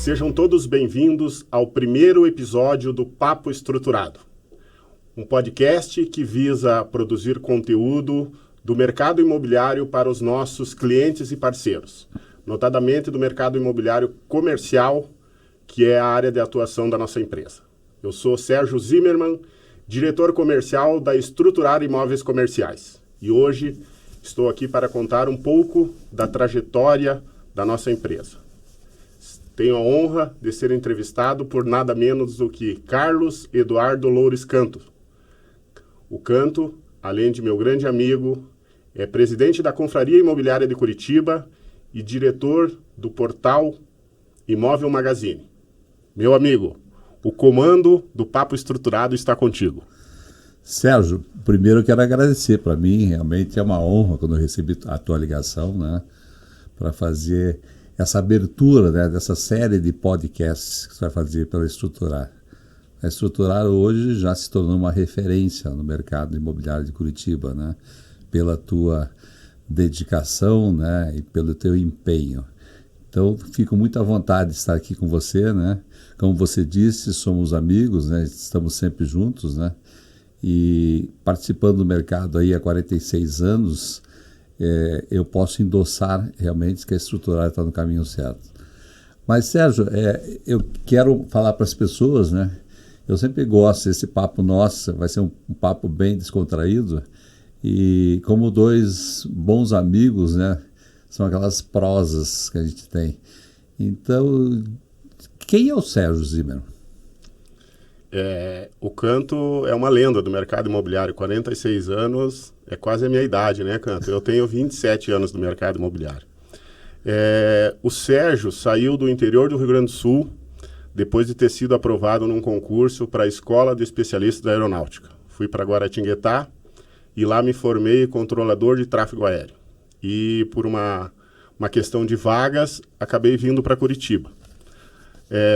Sejam todos bem-vindos ao primeiro episódio do Papo Estruturado, um podcast que visa produzir conteúdo do mercado imobiliário para os nossos clientes e parceiros, notadamente do mercado imobiliário comercial, que é a área de atuação da nossa empresa. Eu sou Sérgio Zimmermann, diretor comercial da Estruturar Imóveis Comerciais, e hoje estou aqui para contar um pouco da trajetória da nossa empresa. Tenho a honra de ser entrevistado por nada menos do que Carlos Eduardo Loures Canto. O Canto, além de meu grande amigo, é presidente da Confraria Imobiliária de Curitiba e diretor do portal Imóvel Magazine. Meu amigo, o comando do Papo Estruturado está contigo. Sérgio, primeiro eu quero agradecer. Para mim, realmente é uma honra quando eu recebi a tua ligação, né, para fazer essa abertura, né, dessa série de podcasts que você vai fazer pela Estruturar. A Estruturar hoje já se tornou uma referência no mercado imobiliário de Curitiba, né, pela tua dedicação, né, e pelo teu empenho. Então, fico muito à vontade de estar aqui com você, né. Como você disse, somos amigos, né, estamos sempre juntos, né, e participando do mercado aí há 46 anos, eu posso endossar realmente que a Estruturar está no caminho certo. Mas, Sérgio, eu quero falar para as pessoas, né? Eu sempre gosto, esse papo nosso vai ser um papo bem descontraído e como dois bons amigos, né? São aquelas prosas que a gente tem. Então, quem é o Sérgio Zimmermann? O Canto é uma lenda do mercado imobiliário, 46 anos, é quase a minha idade, né, Canto? Eu tenho 27 anos do mercado imobiliário. O Sérgio saiu do interior do Rio Grande do Sul, depois de ter sido aprovado num concurso para a Escola de Especialistas da Aeronáutica. Fui para Guaratinguetá e lá me formei controlador de tráfego aéreo. E por uma questão de vagas, acabei vindo para Curitiba.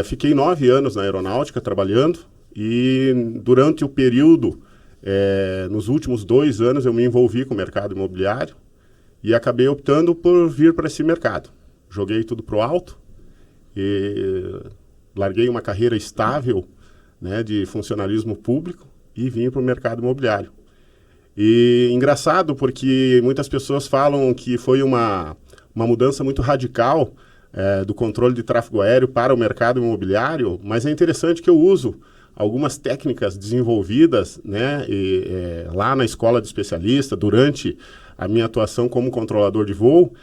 Fiquei 9 anos na aeronáutica trabalhando, e durante o período, nos últimos 2 anos, eu me envolvi com o mercado imobiliário e acabei optando por vir para esse mercado. Joguei tudo para o alto e larguei uma carreira estável, né, de funcionalismo público e vim para o mercado imobiliário. E engraçado porque muitas pessoas falam que foi uma mudança muito radical do controle de tráfego aéreo para o mercado imobiliário, mas é interessante que eu uso algumas técnicas desenvolvidas, né, lá na escola de especialista, durante a minha atuação como controlador de voo,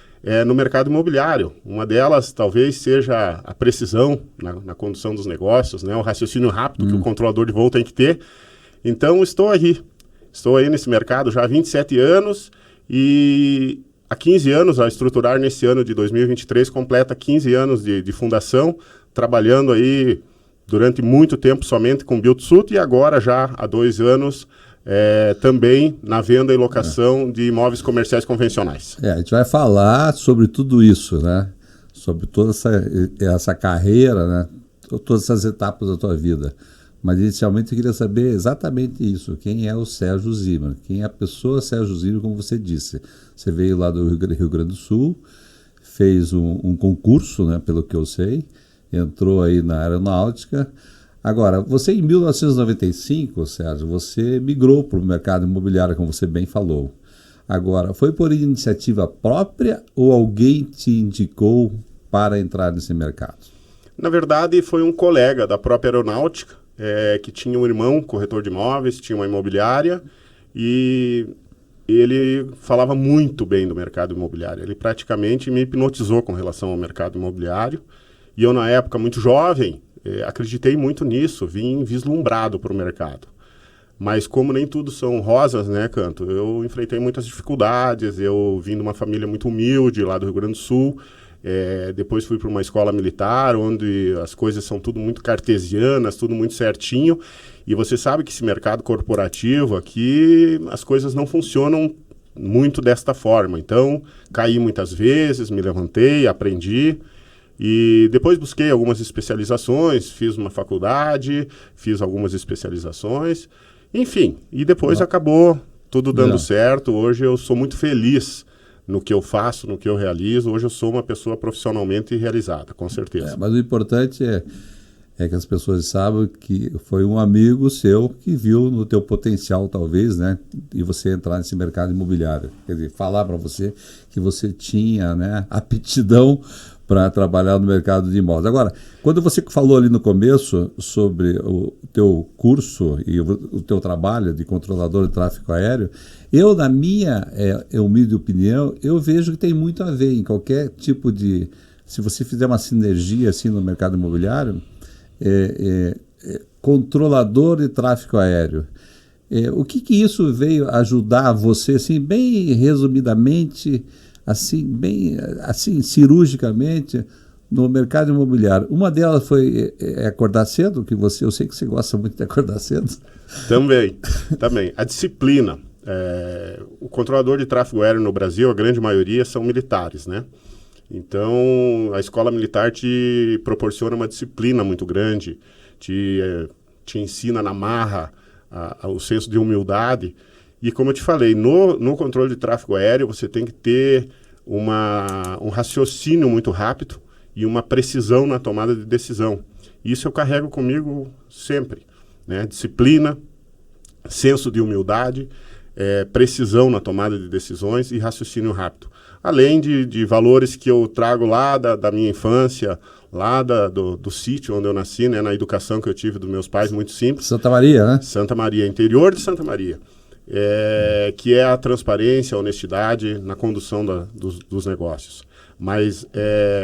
no mercado imobiliário. Uma delas talvez seja a precisão na condução dos negócios, né, o raciocínio rápido que o controlador de voo tem que ter. Então, estou aí nesse mercado já há 27 anos e há 15 anos, a Estruturar nesse ano de 2023 completa 15 anos de fundação, trabalhando aí durante muito tempo somente com build-to-suit e agora já há 2 anos também na venda e locação de imóveis comerciais convencionais. A gente vai falar sobre tudo isso, né? Sobre toda essa carreira, né? Todas essas etapas da tua vida. Mas inicialmente eu queria saber exatamente isso. Quem é o Sérgio Zimmermann? Quem é a pessoa Sérgio Zimmermann, como você disse? Você veio lá do Rio Grande do Sul, fez um concurso, né, pelo que eu sei, entrou aí na aeronáutica. Agora, você em 1995, Sérgio, você migrou para o mercado imobiliário, como você bem falou. Agora, foi por iniciativa própria ou alguém te indicou para entrar nesse mercado? Na verdade, foi um colega da própria aeronáutica, que tinha um irmão corretor de imóveis, tinha uma imobiliária, e ele falava muito bem do mercado imobiliário. Ele praticamente me hipnotizou com relação ao mercado imobiliário. E eu, na época, muito jovem, acreditei muito nisso, vim vislumbrado para o mercado. Mas como nem tudo são rosas, né, Canto? Eu enfrentei muitas dificuldades, eu vim de uma família muito humilde lá do Rio Grande do Sul, depois fui para uma escola militar, onde as coisas são tudo muito cartesianas, tudo muito certinho, e você sabe que esse mercado corporativo aqui, as coisas não funcionam muito desta forma. Então, caí muitas vezes, me levantei, aprendi, e depois busquei algumas especializações, fiz uma faculdade, fiz algumas especializações, enfim, e depois acabou tudo dando certo. Hoje eu sou muito feliz no que eu faço, no que eu realizo. Hoje eu sou uma pessoa profissionalmente realizada, com certeza. Mas o importante é que as pessoas saibam que foi um amigo seu que viu no teu potencial, talvez, né? E você entrar nesse mercado imobiliário. Quer dizer, falar para você que você tinha, né, aptidão para trabalhar no mercado de imóveis. Agora, quando você falou ali no começo sobre o teu curso e o teu trabalho de controlador de tráfego aéreo, eu, na minha humilde opinião, eu vejo que tem muito a ver em qualquer tipo de... Se você fizer uma sinergia assim no mercado imobiliário, controlador de tráfego aéreo. O que isso veio ajudar você, assim, bem resumidamente, assim, bem assim, cirurgicamente, no mercado imobiliário? Uma delas foi acordar cedo, que eu sei que você gosta muito de acordar cedo. Também. A disciplina. O controlador de tráfego aéreo no Brasil, a grande maioria são militares, né? Então, a escola militar te proporciona uma disciplina muito grande, te ensina na marra o senso de humildade. E como eu te falei, no controle de tráfego aéreo, você tem que ter um raciocínio muito rápido e uma precisão na tomada de decisão. Isso eu carrego comigo sempre, né? Disciplina, senso de humildade, precisão na tomada de decisões e raciocínio rápido. Além de valores que eu trago lá da minha infância, lá do sítio onde eu nasci, né, na educação que eu tive dos meus pais, muito simples. Santa Maria, né? Santa Maria, interior de Santa Maria. Que é a transparência, a honestidade na condução dos negócios. Mas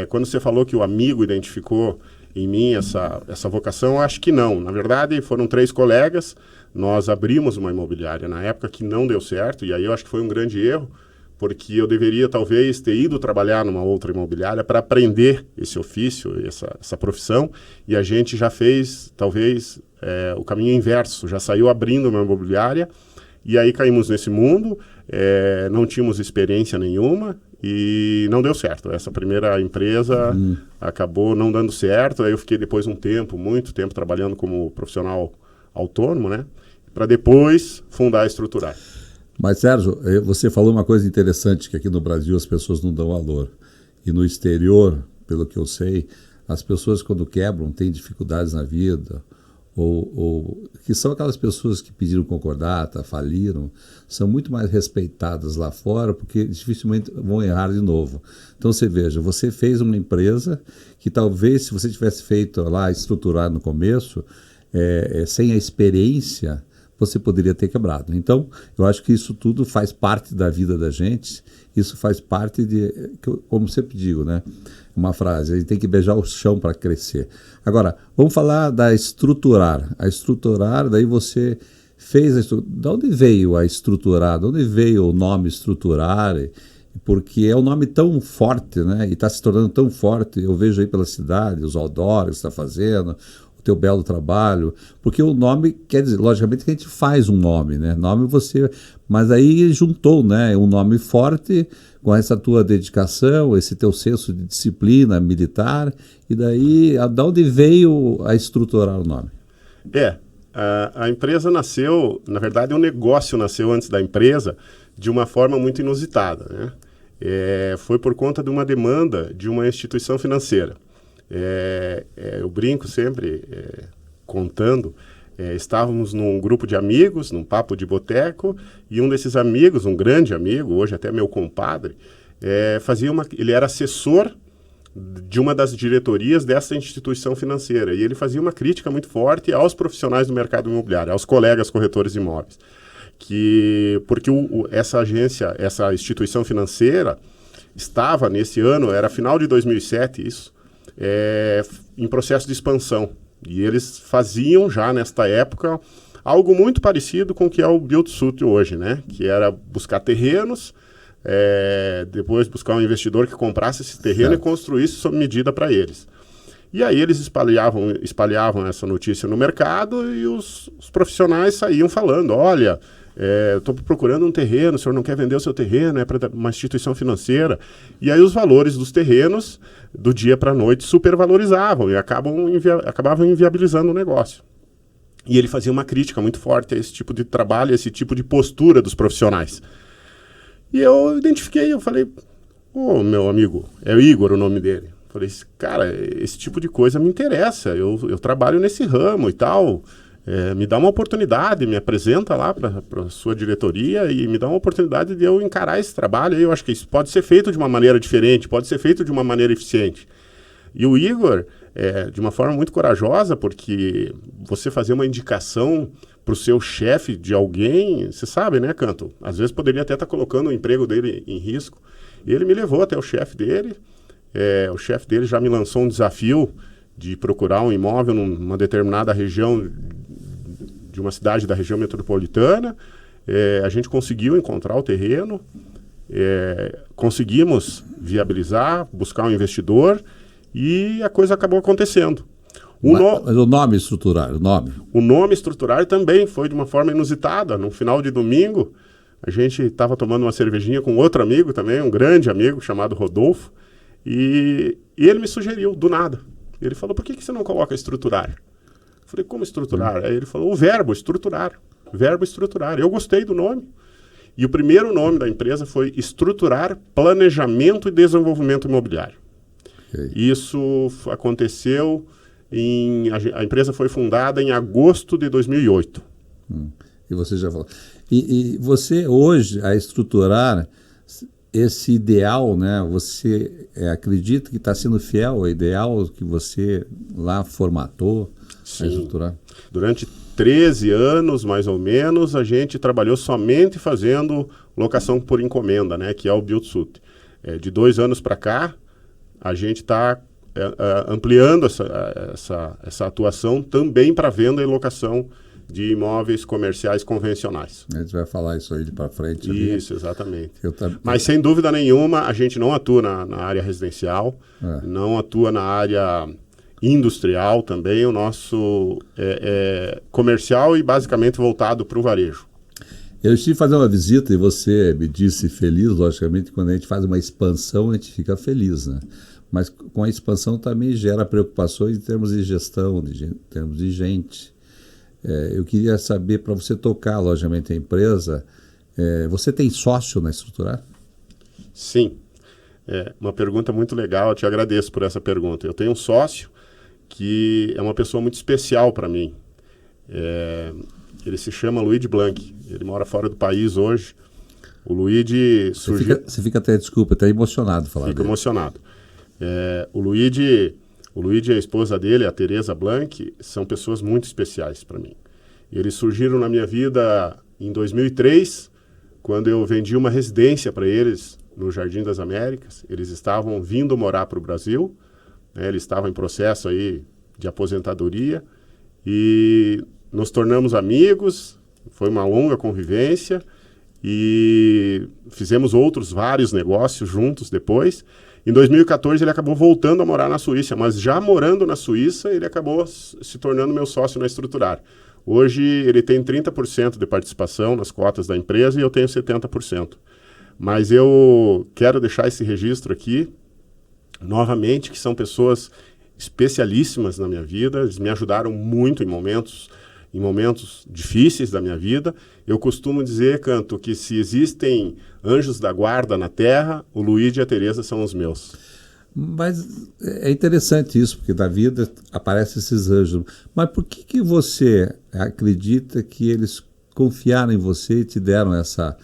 quando você falou que o amigo identificou em mim essa vocação, eu acho que não. Na verdade, foram 3 colegas, nós abrimos uma imobiliária na época que não deu certo, e aí eu acho que foi um grande erro, porque eu deveria talvez ter ido trabalhar numa outra imobiliária para aprender esse ofício, essa profissão, e a gente já fez talvez o caminho inverso, já saiu abrindo uma imobiliária, e aí caímos nesse mundo, não tínhamos experiência nenhuma e não deu certo. Essa primeira empresa acabou não dando certo, aí eu fiquei depois muito tempo trabalhando como profissional autônomo, né, para depois fundar a Estruturar. Mas, Sérgio, você falou uma coisa interessante, que aqui no Brasil as pessoas não dão valor. E no exterior, pelo que eu sei, as pessoas quando quebram têm dificuldades na vida, ou que são aquelas pessoas que pediram concordata, faliram, são muito mais respeitadas lá fora, porque dificilmente vão errar de novo. Então você veja, você fez uma empresa que talvez, se você tivesse feito lá, estruturar no começo, sem a experiência, você poderia ter quebrado. Então, eu acho que isso tudo faz parte da vida da gente, isso faz parte como sempre digo, né? Uma frase, a gente tem que beijar o chão para crescer. Agora, vamos falar da Estruturar. A Estruturar, daí você fez de onde veio a Estruturar? De onde veio o nome Estruturar? Porque é um nome tão forte, né? E está se tornando tão forte, eu vejo aí pela cidade, os outdoors que você está fazendo, teu belo trabalho, porque o nome quer dizer, logicamente que a gente faz um nome, né? Nome você, mas aí juntou, né? Um nome forte com essa tua dedicação, esse teu senso de disciplina militar, e daí, de onde veio a Estruturar o nome? A empresa nasceu, na verdade o negócio nasceu antes da empresa de uma forma muito inusitada, né? Foi por conta de uma demanda de uma instituição financeira. Eu brinco sempre contando, estávamos num grupo de amigos, num papo de boteco, e um desses amigos, um grande amigo, hoje até meu compadre, ele era assessor de uma das diretorias dessa instituição financeira, e ele fazia uma crítica muito forte aos profissionais do mercado imobiliário, aos colegas corretores de imóveis, porque essa agência, essa instituição financeira estava nesse ano, era final de 2007 isso, em processo de expansão. E eles faziam já nesta época algo muito parecido com o que é o Build-to-Suit hoje, né? Que era buscar terrenos, depois buscar um investidor que comprasse esse terreno e construísse sob medida para eles. E aí eles espalhavam essa notícia no mercado e os profissionais saíam falando, olha, estou procurando um terreno, o senhor não quer vender o seu terreno, é para uma instituição financeira. E aí os valores dos terrenos, do dia para a noite, supervalorizavam e acabavam inviabilizando o negócio. E ele fazia uma crítica muito forte a esse tipo de trabalho, a esse tipo de postura dos profissionais. E eu identifiquei, eu falei, ô, meu amigo, é o Igor o nome dele. Falei, cara, esse tipo de coisa me interessa, eu trabalho nesse ramo e tal, me dá uma oportunidade, me apresenta lá para a sua diretoria e me dá uma oportunidade de eu encarar esse trabalho. Eu acho que isso pode ser feito de uma maneira diferente, pode ser feito de uma maneira eficiente. E o Igor, de uma forma muito corajosa, porque você fazer uma indicação para o seu chefe de alguém, você sabe, né, Canto? Às vezes poderia até estar colocando o emprego dele em risco. E ele me levou até o chefe dele. O chefe dele já me lançou um desafio de procurar um imóvel numa determinada região de uma cidade da região metropolitana. A gente conseguiu encontrar o terreno, conseguimos viabilizar, buscar um investidor e a coisa acabou acontecendo. Mas o nome estruturar, o nome estruturar também foi de uma forma inusitada. No final de domingo, a gente estava tomando uma cervejinha com outro amigo também, um grande amigo chamado Rodolfo, e ele me sugeriu, do nada. Ele falou, por que você não coloca estruturar? Eu falei, como estruturar? Aí ele falou, o verbo estruturar. Verbo estruturar. Eu gostei do nome. E o primeiro nome da empresa foi Estruturar Planejamento e Desenvolvimento Imobiliário. Okay. Isso aconteceu, a empresa foi fundada em agosto de 2008. E você já falou. E você hoje, a estruturar esse ideal, né? Você acredita que está sendo fiel ao ideal que você lá formatou? Sim. A estruturar? Durante 13 anos, mais ou menos, a gente trabalhou somente fazendo locação por encomenda, né? Que é o Build-to-Suit. De 2 anos para cá, a gente está ampliando essa atuação também para venda e locação de imóveis comerciais convencionais. A gente vai falar isso aí para frente. Isso, exatamente. Mas, sem dúvida nenhuma, a gente não atua na área residencial, não atua na área industrial também. O nosso é comercial e basicamente voltado para o varejo. Eu estive fazendo uma visita e você me disse feliz, logicamente, quando a gente faz uma expansão, a gente fica feliz, né? Mas com a expansão também gera preocupações em termos de gestão, em termos de gente. Eu queria saber, para você tocar, logicamente, a empresa, você tem sócio na Estruturar? Sim. Uma pergunta muito legal, eu te agradeço por essa pergunta. Eu tenho um sócio que é uma pessoa muito especial para mim. Ele se chama Luigi Blanc, ele mora fora do país hoje. O Luigi surgiu... Você fica até, desculpa, até emocionado falar Fico dele. Emocionado. O Luigi e a esposa dele, a Teresa Blanc, são pessoas muito especiais para mim. Eles surgiram na minha vida em 2003, quando eu vendi uma residência para eles no Jardim das Américas. Eles estavam vindo morar para o Brasil, né? Eles estavam em processo aí de aposentadoria e nos tornamos amigos, foi uma longa convivência e fizemos outros vários negócios juntos depois. Em 2014 ele acabou voltando a morar na Suíça, mas já morando na Suíça ele acabou se tornando meu sócio na Estruturar. Hoje ele tem 30% de participação nas cotas da empresa e eu tenho 70%. Mas eu quero deixar esse registro aqui, novamente, que são pessoas especialíssimas na minha vida, eles me ajudaram muito em momentos difíceis da minha vida. Eu costumo dizer, Canto, que se existem anjos da guarda na Terra, o Luigi e a Teresa são os meus. Mas é interessante isso, porque na vida aparecem esses anjos. Mas por que você acredita que eles confiaram em você e te deram essa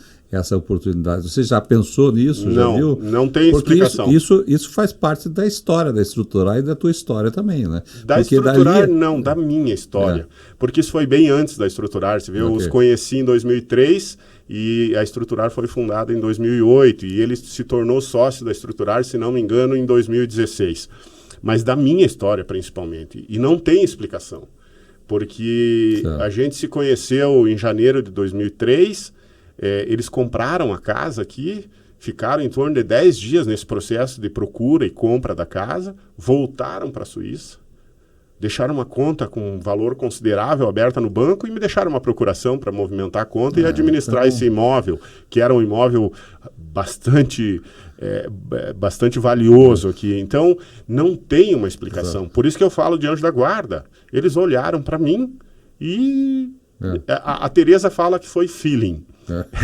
oportunidade? Você já pensou nisso? Não, já viu? Não tem porque explicação. Isso faz parte da história da Estruturar e da tua história também, né? Da porque Estruturar, não, da minha história. Porque isso foi bem antes da Estruturar. Você vê, eu os conheci em 2003 e a Estruturar foi fundada em 2008 e ele se tornou sócio da Estruturar, se não me engano, em 2016. Mas da minha história, principalmente. E não tem explicação. Porque a gente se conheceu em janeiro de 2003, eles compraram a casa aqui, ficaram em torno de 10 dias nesse processo de procura e compra da casa, voltaram para a Suíça, deixaram uma conta com um valor considerável aberta no banco e me deixaram uma procuração para movimentar a conta e administrar esse imóvel, que era um imóvel bastante valioso aqui. Então, não tem uma explicação. Por isso que eu falo de anjo da guarda. Eles olharam para mim e a Teresa fala que foi feeling.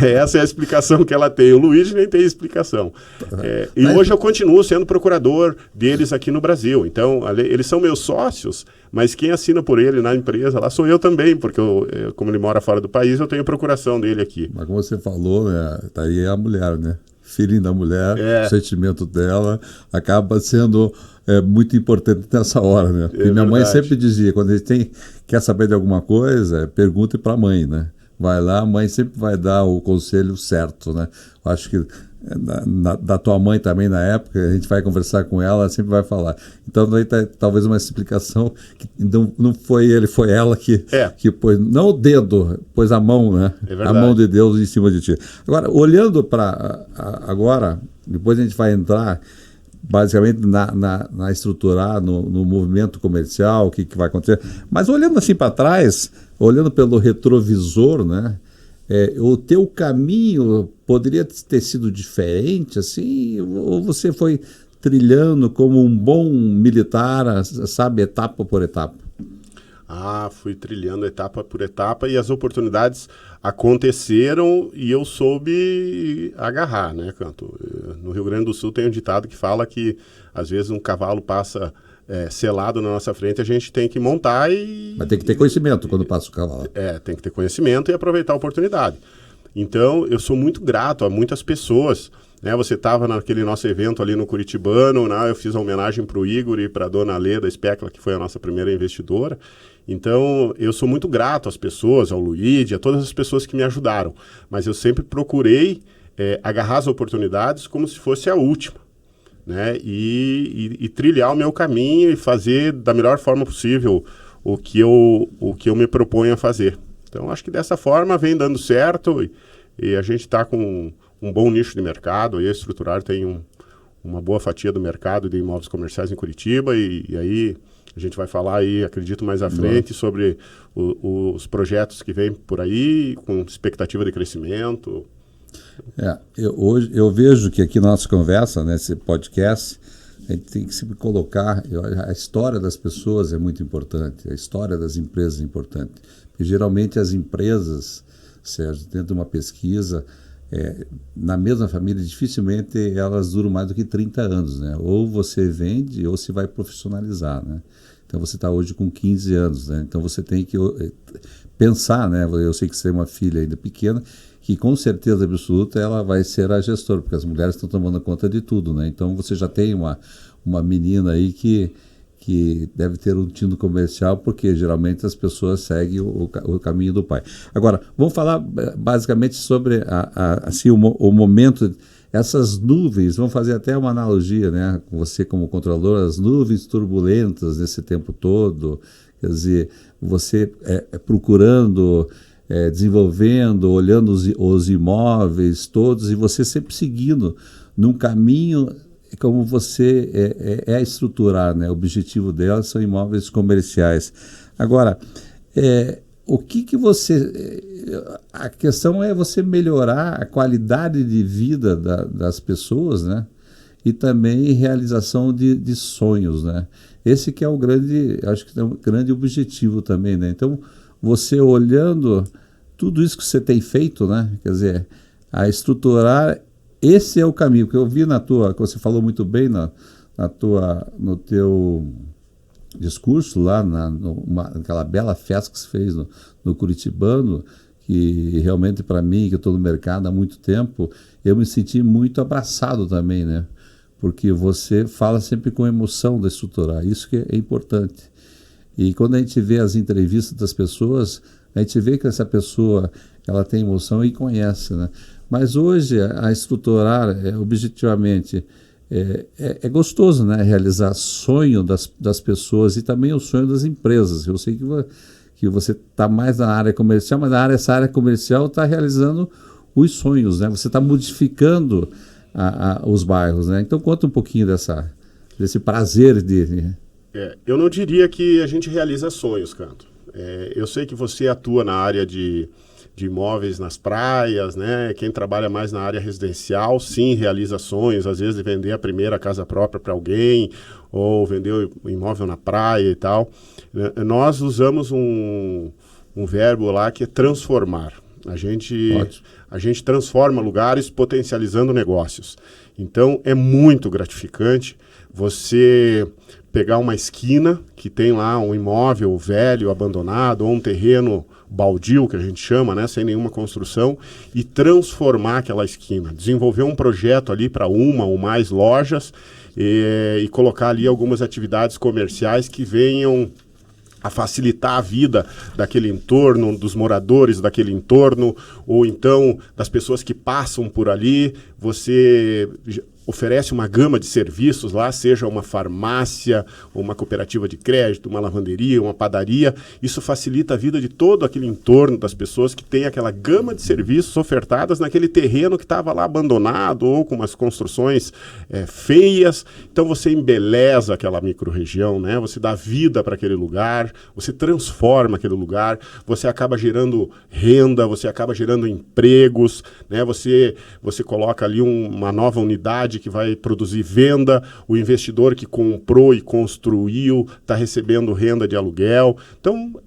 Essa é a explicação que ela tem. O Luigi nem tem explicação. E hoje eu continuo sendo procurador deles aqui no Brasil. Então, eles são meus sócios, mas quem assina por ele na empresa lá sou eu também, porque como ele mora fora do país, eu tenho procuração dele aqui. Mas como você falou, né, tá aí a mulher, né? Feeling da mulher, o sentimento dela acaba sendo muito importante nessa hora, né? Porque minha mãe sempre dizia, quando a gente quer saber de alguma coisa, pergunte para a mãe, né? Vai lá, a mãe sempre vai dar o conselho certo, né? Eu acho que da tua mãe também, na época, a gente vai conversar com ela sempre vai falar. Então, daí tá, talvez uma explicação que não foi ele, foi ela que pôs, não o dedo, pôs a mão, né? A mão de Deus em cima de ti. Agora, olhando para agora, depois a gente vai entrar basicamente na estruturar, no movimento comercial, o que vai acontecer. Mas olhando assim para trás, olhando pelo retrovisor, né? O teu caminho poderia ter sido diferente, assim, ou você foi trilhando como um bom militar, sabe, etapa por etapa? Fui trilhando etapa por etapa e as oportunidades aconteceram e eu soube agarrar, né, Canto? No Rio Grande do Sul tem um ditado que fala que às vezes um cavalo passa selado na nossa frente, a gente tem que montar Mas tem que ter conhecimento quando passa o cavalo. Tem que ter conhecimento e aproveitar a oportunidade. Então, eu sou muito grato a muitas pessoas, né? Você estava naquele nosso evento ali no Curitibano, né? Eu fiz a homenagem para o Igor e para a dona Lê da Specla, que foi a nossa primeira investidora. Então, eu sou muito grato às pessoas, ao Luigi, a todas as pessoas que me ajudaram. Mas eu sempre procurei agarrar as oportunidades como se fosse a última. Né? E trilhar o meu caminho e fazer da melhor forma possível o que eu me proponho a fazer. Então, acho que dessa forma vem dando certo e a gente está com um bom nicho de mercado. E a Estruturar tem uma boa fatia do mercado de imóveis comerciais em Curitiba e aí a gente vai falar aí, acredito, mais à frente sobre os projetos que vêm por aí com expectativa de crescimento. Hoje eu vejo que aqui na nossa conversa, nesse podcast, a gente tem que sempre colocar, a história das pessoas é muito importante, a história das empresas é importante. Porque geralmente as empresas, Sérgio, dentro de uma pesquisa, na mesma família, dificilmente elas duram mais do que 30 anos, né? Ou você vende ou se vai profissionalizar, né? Então você está hoje com 15 anos, né? Então você tem que pensar, né? Eu sei que você tem uma filha ainda pequena, que com certeza absoluta ela vai ser a gestora, porque as mulheres estão tomando conta de tudo, né? Então você já tem uma menina aí que deve ter um tino comercial, porque geralmente as pessoas seguem o caminho do pai. Agora, vamos falar basicamente sobre assim, o momento, essas nuvens, vamos fazer até uma analogia, né? Você como controlador, as nuvens turbulentas nesse tempo todo, quer dizer, você procurando... desenvolvendo, olhando os imóveis todos e você sempre seguindo num caminho como você a estruturar, né? O objetivo dela são imóveis comerciais. Agora, o que você... a questão é você melhorar a qualidade de vida das pessoas, né? E também realização de sonhos, né? Esse que é o grande, acho que é um grande objetivo também, né? Então, você olhando tudo isso que você tem feito, né? Quer dizer, a estruturar, esse é o caminho, que eu vi que você falou muito bem no teu discurso lá, naquela bela festa que você fez no Curitibano, que realmente para mim, que eu estou no mercado há muito tempo, eu me senti muito abraçado também, né? Porque você fala sempre com emoção da estruturar, isso que é importante. E quando a gente vê as entrevistas das pessoas, a gente vê que essa pessoa ela tem emoção e conhece, né? Mas hoje a estruturar objetivamente é gostoso, né? Realizar sonho das pessoas e também o sonho das empresas. Eu sei que você está mais na área comercial, mas essa área comercial está realizando os sonhos, né? Você está modificando os bairros, né? Então conta um pouquinho desse prazer de... Eu não diria que a gente realiza sonhos, Canto. Eu sei que você atua na área de imóveis nas praias, né? Quem trabalha mais na área residencial, sim, realiza sonhos, às vezes de vender a primeira casa própria para alguém, ou vender o imóvel na praia e tal. Nós usamos um verbo lá que é transformar. Ótimo. A gente transforma lugares potencializando negócios. Então, é muito gratificante você pegar uma esquina que tem lá um imóvel velho, abandonado, ou um terreno baldio, que a gente chama, né, sem nenhuma construção, e transformar aquela esquina. Desenvolver um projeto ali para uma ou mais lojas e colocar ali algumas atividades comerciais que venham a facilitar a vida daquele entorno, dos moradores daquele entorno, ou então das pessoas que passam por ali. Você oferece uma gama de serviços lá, seja uma farmácia, uma cooperativa de crédito, uma lavanderia, uma padaria. Isso facilita a vida de todo aquele entorno das pessoas que tem aquela gama de serviços ofertadas naquele terreno que estava lá abandonado ou com umas construções feias. Então você embeleza aquela micro-região, né? Você dá vida para aquele lugar, você transforma aquele lugar, você acaba gerando renda, você acaba gerando empregos, né? Você coloca ali uma nova unidade que vai produzir venda, o investidor que comprou e construiu está recebendo renda de aluguel. Então,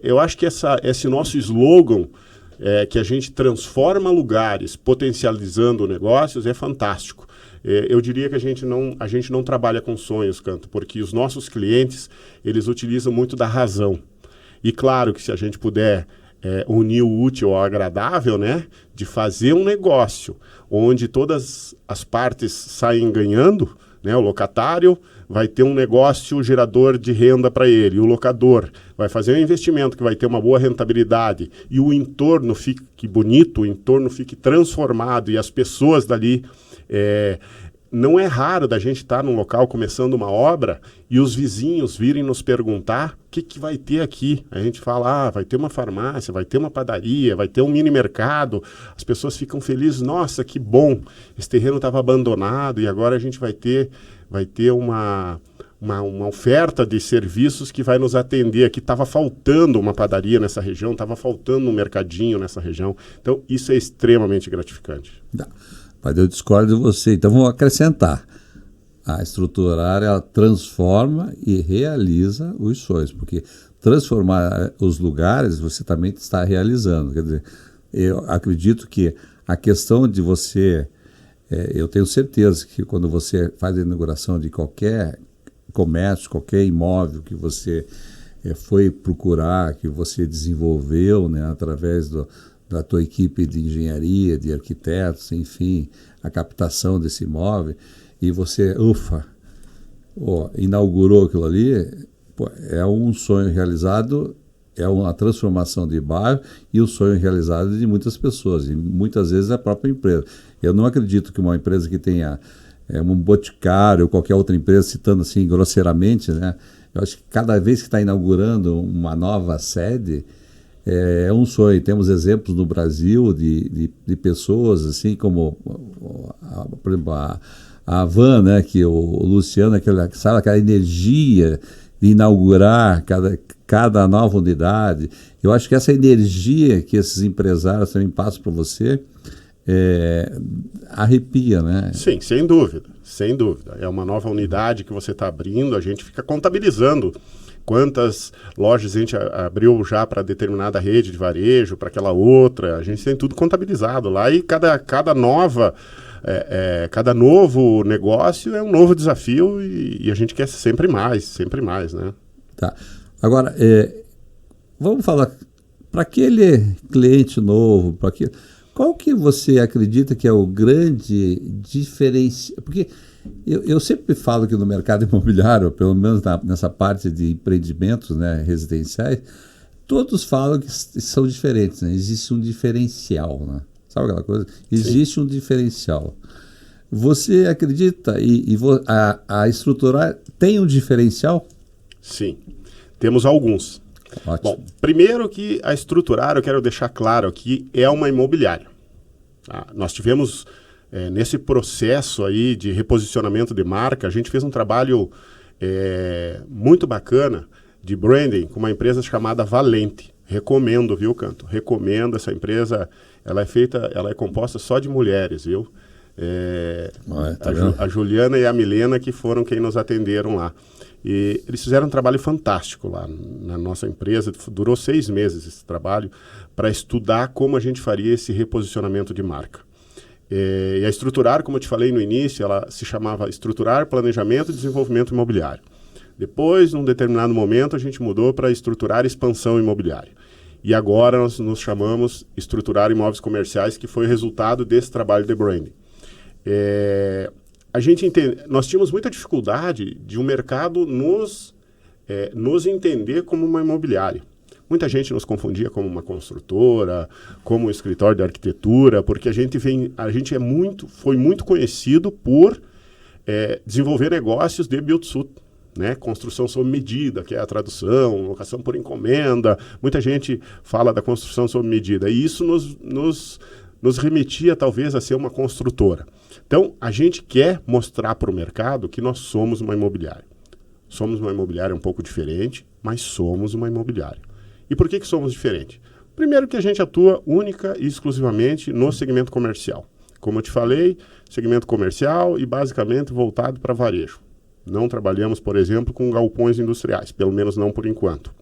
eu acho que esse nosso slogan, que a gente transforma lugares potencializando negócios, é fantástico. Eu diria que a gente não trabalha com sonhos, Canto, porque os nossos clientes, eles utilizam muito da razão. E claro que se a gente puder unir o útil ao agradável, né, de fazer um negócio onde todas as partes saem ganhando, né, o locatário vai ter um negócio gerador de renda para ele, o locador vai fazer um investimento que vai ter uma boa rentabilidade e o entorno fique bonito, o entorno fique transformado e as pessoas dali... Não é raro da gente estar num local começando uma obra e os vizinhos virem nos perguntar o que vai ter aqui. A gente fala, vai ter uma farmácia, vai ter uma padaria, vai ter um mini mercado. As pessoas ficam felizes, nossa, que bom, esse terreno estava abandonado e agora a gente vai ter uma oferta de serviços que vai nos atender. Aqui estava faltando uma padaria nessa região, estava faltando um mercadinho nessa região. Então, isso é extremamente gratificante. Mas eu discordo de você. Então, vamos acrescentar. A Estruturar, ela transforma e realiza os sonhos, porque transformar os lugares, você também está realizando. Quer dizer, eu acredito que a questão de você... eu tenho certeza que quando você faz a inauguração de qualquer comércio, qualquer imóvel que você foi procurar, que você desenvolveu, né, através da tua equipe de engenharia, de arquitetos, enfim, a captação desse imóvel, e você, inaugurou aquilo ali, é um sonho realizado, é uma transformação de bairro e um sonho realizado de muitas pessoas, e muitas vezes a própria empresa. Eu não acredito que uma empresa que tenha um boticário ou qualquer outra empresa, citando assim grosseiramente, né? Eu acho que cada vez que está inaugurando uma nova sede, é um sonho. Temos exemplos no Brasil de pessoas assim como, por exemplo, a Havan, né, que o Luciano, sabe, aquela energia de inaugurar cada nova unidade. Eu acho que essa energia que esses empresários também passam para você arrepia, né? Sim, sem dúvida, sem dúvida. É uma nova unidade que você está abrindo, a gente fica contabilizando quantas lojas a gente abriu já para determinada rede de varejo, para aquela outra. A gente tem tudo contabilizado lá e cada novo negócio é um novo desafio e a gente quer sempre mais, né? Tá. Agora, vamos falar, para aquele cliente novo, qual que você acredita que é o grande diferencial? Porque eu sempre falo que no mercado imobiliário, pelo menos nessa parte de empreendimentos, né, residenciais, todos falam que são diferentes, né? Existe um diferencial, né? Sabe aquela coisa? Existe um diferencial. Você acredita a Estruturar tem um diferencial? Sim, temos alguns. Ótimo. Bom, primeiro que a Estruturar, eu quero deixar claro aqui, é uma imobiliária. Nós tivemos... nesse processo aí de reposicionamento de marca, a gente fez um trabalho muito bacana de branding com uma empresa chamada Valente. Recomendo, viu, Canto? Recomendo essa empresa. Ela é composta só de mulheres, viu? Tá a Juliana e a Milena que foram quem nos atenderam lá. E eles fizeram um trabalho fantástico lá na nossa empresa. Durou 6 meses esse trabalho para estudar como a gente faria esse reposicionamento de marca. E a Estruturar, como eu te falei no início, ela se chamava Estruturar, Planejamento e Desenvolvimento Imobiliário. Depois, num determinado momento, a gente mudou para Estruturar Expansão Imobiliária. E agora nós nos chamamos Estruturar Imóveis Comerciais, que foi resultado desse trabalho de branding. Nós tínhamos muita dificuldade de um mercado nos entender como uma imobiliária. Muita gente nos confundia como uma construtora, como um escritório de arquitetura, porque a gente foi muito conhecido por desenvolver negócios de build-to-suit, né? Construção sob medida, que é a tradução, locação por encomenda. Muita gente fala da construção sob medida, e isso nos remetia talvez a ser uma construtora. Então, a gente quer mostrar para o mercado que nós somos uma imobiliária. Somos uma imobiliária um pouco diferente, mas somos uma imobiliária. E por que somos diferentes? Primeiro que a gente atua única e exclusivamente no segmento comercial. Como eu te falei, segmento comercial e basicamente voltado para varejo. Não trabalhamos, por exemplo, com galpões industriais, pelo menos não por enquanto.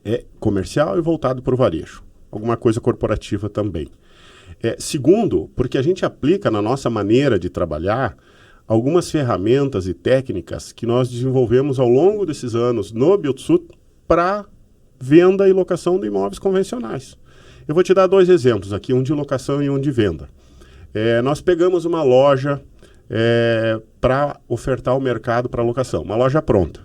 É comercial e voltado para o varejo. Alguma coisa corporativa também. Segundo, porque a gente aplica na nossa maneira de trabalhar algumas ferramentas e técnicas que nós desenvolvemos ao longo desses anos no build-to-suit para venda e locação de imóveis convencionais. Eu vou te dar 2 exemplos aqui, um de locação e um de venda. Nós pegamos uma loja para ofertar ao mercado para locação, uma loja pronta.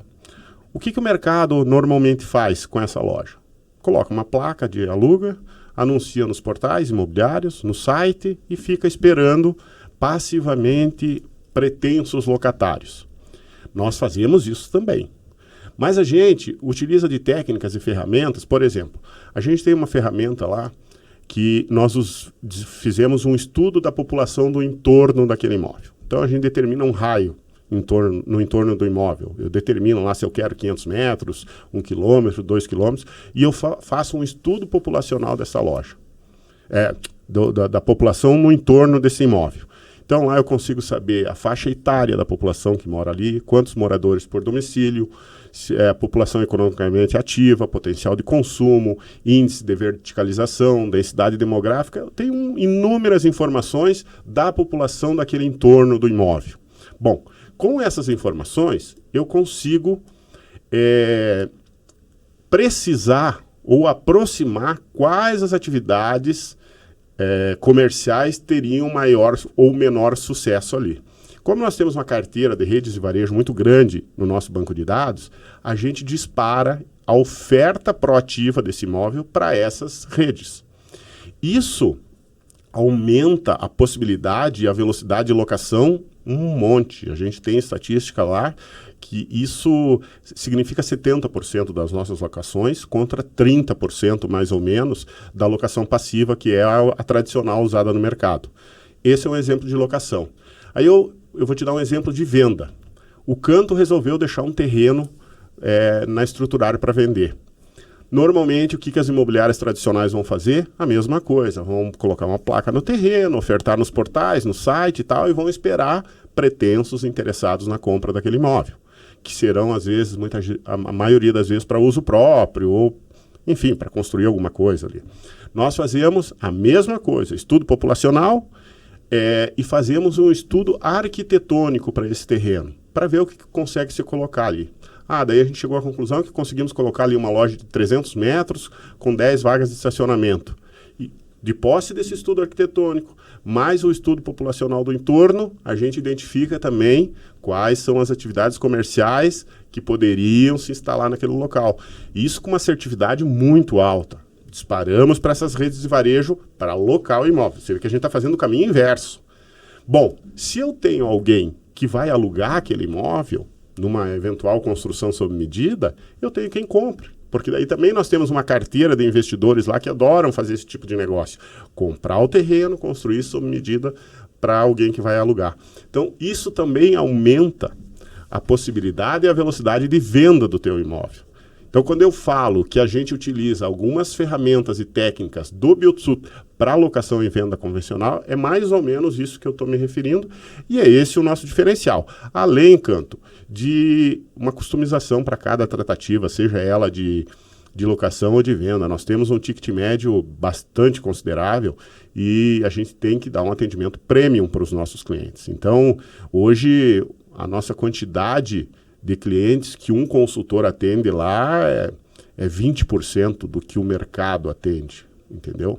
O que o mercado normalmente faz com essa loja? Coloca uma placa de aluga, anuncia nos portais imobiliários, no site e fica esperando passivamente pretensos locatários. Nós fazemos isso também. Mas a gente utiliza de técnicas e ferramentas, por exemplo, a gente tem uma ferramenta lá que nós fizemos um estudo da população do entorno daquele imóvel. Então a gente determina um raio no entorno do imóvel. Eu determino lá se eu quero 500 metros, 1 quilômetro, 2 quilômetros, e eu faço um estudo populacional dessa loja, da população no entorno desse imóvel. Então lá eu consigo saber a faixa etária da população que mora ali, quantos moradores por domicílio, a população economicamente ativa, potencial de consumo, índice de verticalização, densidade demográfica. Eu tenho inúmeras informações da população daquele entorno do imóvel. Bom, com essas informações, eu consigo precisar ou aproximar quais as atividades comerciais teriam maior ou menor sucesso ali. Como nós temos uma carteira de redes de varejo muito grande no nosso banco de dados, a gente dispara a oferta proativa desse imóvel para essas redes. Isso aumenta a possibilidade e a velocidade de locação um monte. A gente tem estatística lá que isso significa 70% das nossas locações contra 30% mais ou menos da locação passiva, que é a tradicional usada no mercado. Esse é um exemplo de locação. Aí eu vou te dar um exemplo de venda. O Canto resolveu deixar um terreno na Estruturar para vender. Normalmente, o que as imobiliárias tradicionais vão fazer? A mesma coisa. Vão colocar uma placa no terreno, ofertar nos portais, no site e tal, e vão esperar pretensos interessados na compra daquele imóvel, que serão, às vezes, a maioria das vezes, para uso próprio ou, enfim, para construir alguma coisa ali. Nós fazemos a mesma coisa, estudo populacional, e fazemos um estudo arquitetônico para esse terreno, para ver o que consegue se colocar ali. Daí a gente chegou à conclusão que conseguimos colocar ali uma loja de 300 metros com 10 vagas de estacionamento. E, de posse desse estudo arquitetônico, mais o estudo populacional do entorno, a gente identifica também quais são as atividades comerciais que poderiam se instalar naquele local. Isso com uma assertividade muito alta. Disparamos para essas redes de varejo para local imóvel. Você vê que a gente está fazendo o caminho inverso. Bom, se eu tenho alguém que vai alugar aquele imóvel, numa eventual construção sob medida, eu tenho quem compre. Porque daí também nós temos uma carteira de investidores lá que adoram fazer esse tipo de negócio. Comprar o terreno, construir sob medida para alguém que vai alugar. Então, isso também aumenta a possibilidade e a velocidade de venda do teu imóvel. Então, quando eu falo que a gente utiliza algumas ferramentas e técnicas do Biotsu para alocação e venda convencional, é mais ou menos isso que eu estou me referindo, e é esse o nosso diferencial. Além, Canto, de uma customização para cada tratativa, seja ela de locação ou de venda. Nós temos um ticket médio bastante considerável e a gente tem que dar um atendimento premium para os nossos clientes. Então, hoje, a nossa quantidade de clientes que um consultor atende lá é 20% do que o mercado atende, entendeu?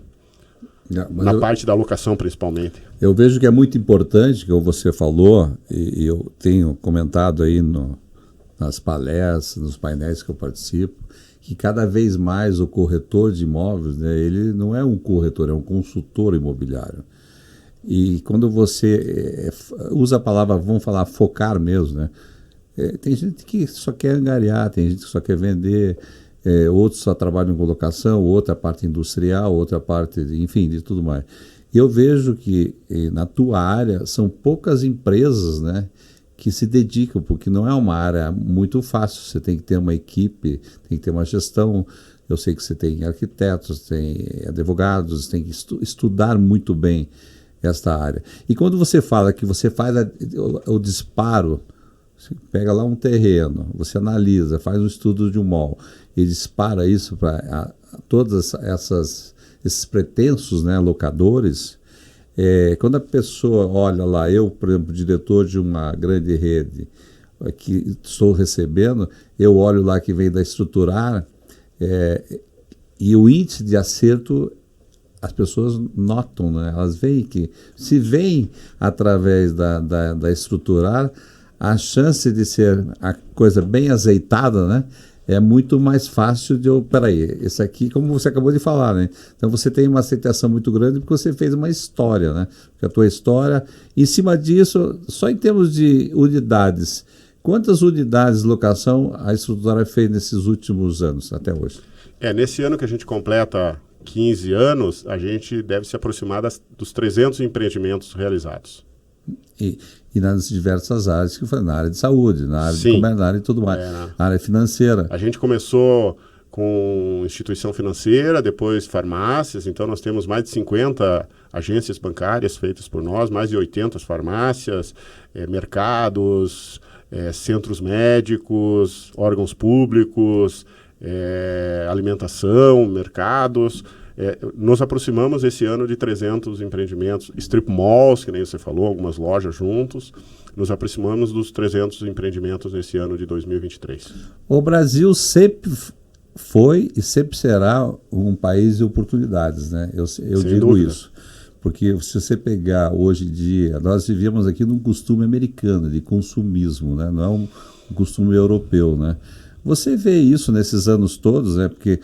Na parte da locação, principalmente. Eu vejo que é muito importante, como você falou, e eu tenho comentado aí nas palestras, nos painéis que eu participo, que cada vez mais o corretor de imóveis, né, ele não é um corretor, é um consultor imobiliário. E quando você usa a palavra, vamos falar, focar mesmo, né? Tem gente que só quer angariar, tem gente que só quer vender, outros só trabalham com locação, outra parte industrial, outra parte, enfim, de tudo mais. E eu vejo que na tua área são poucas empresas, né, que se dedicam, porque não é uma área muito fácil, você tem que ter uma equipe, tem que ter uma gestão. Eu sei que você tem arquitetos, tem advogados, tem que estudar muito bem esta área. E quando você fala que você faz o disparo, você pega lá um terreno, você analisa, faz um estudo de um mall e dispara isso para todos esses pretensos, né, locadores. Quando a pessoa olha lá, eu, por exemplo, diretor de uma grande rede que estou recebendo, eu olho lá que vem da Estruturar e o índice de acerto as pessoas notam, né? Elas veem que se vem através da Estruturar, a chance de ser a coisa bem azeitada, né, é muito mais fácil de peraí, esse aqui, como você acabou de falar, né? Então você tem uma aceitação muito grande porque você fez uma história, né? Porque a tua história, em cima disso, só em termos de unidades, quantas unidades de locação a Estruturar fez nesses últimos anos, até hoje? Nesse ano que a gente completa 15 anos, a gente deve se aproximar dos 300 empreendimentos realizados. E nas diversas áreas, que foi na área de saúde, na área de comércio, na área de tudo mais, na área financeira. A gente começou com instituição financeira, depois farmácias, então nós temos mais de 50 agências bancárias feitas por nós, mais de 80 farmácias, mercados, centros médicos, órgãos públicos, alimentação, mercados. Nos aproximamos esse ano de 300 empreendimentos, strip malls, que nem você falou, algumas lojas juntos. Nos aproximamos dos 300 empreendimentos nesse ano de 2023. O Brasil sempre foi e sempre será um país de oportunidades, né? Eu digo dúvida. Isso. Porque se você pegar hoje em dia, nós vivíamos aqui num costume americano de consumismo, né? Não é um costume europeu, né? Você vê isso nesses anos todos, né? Porque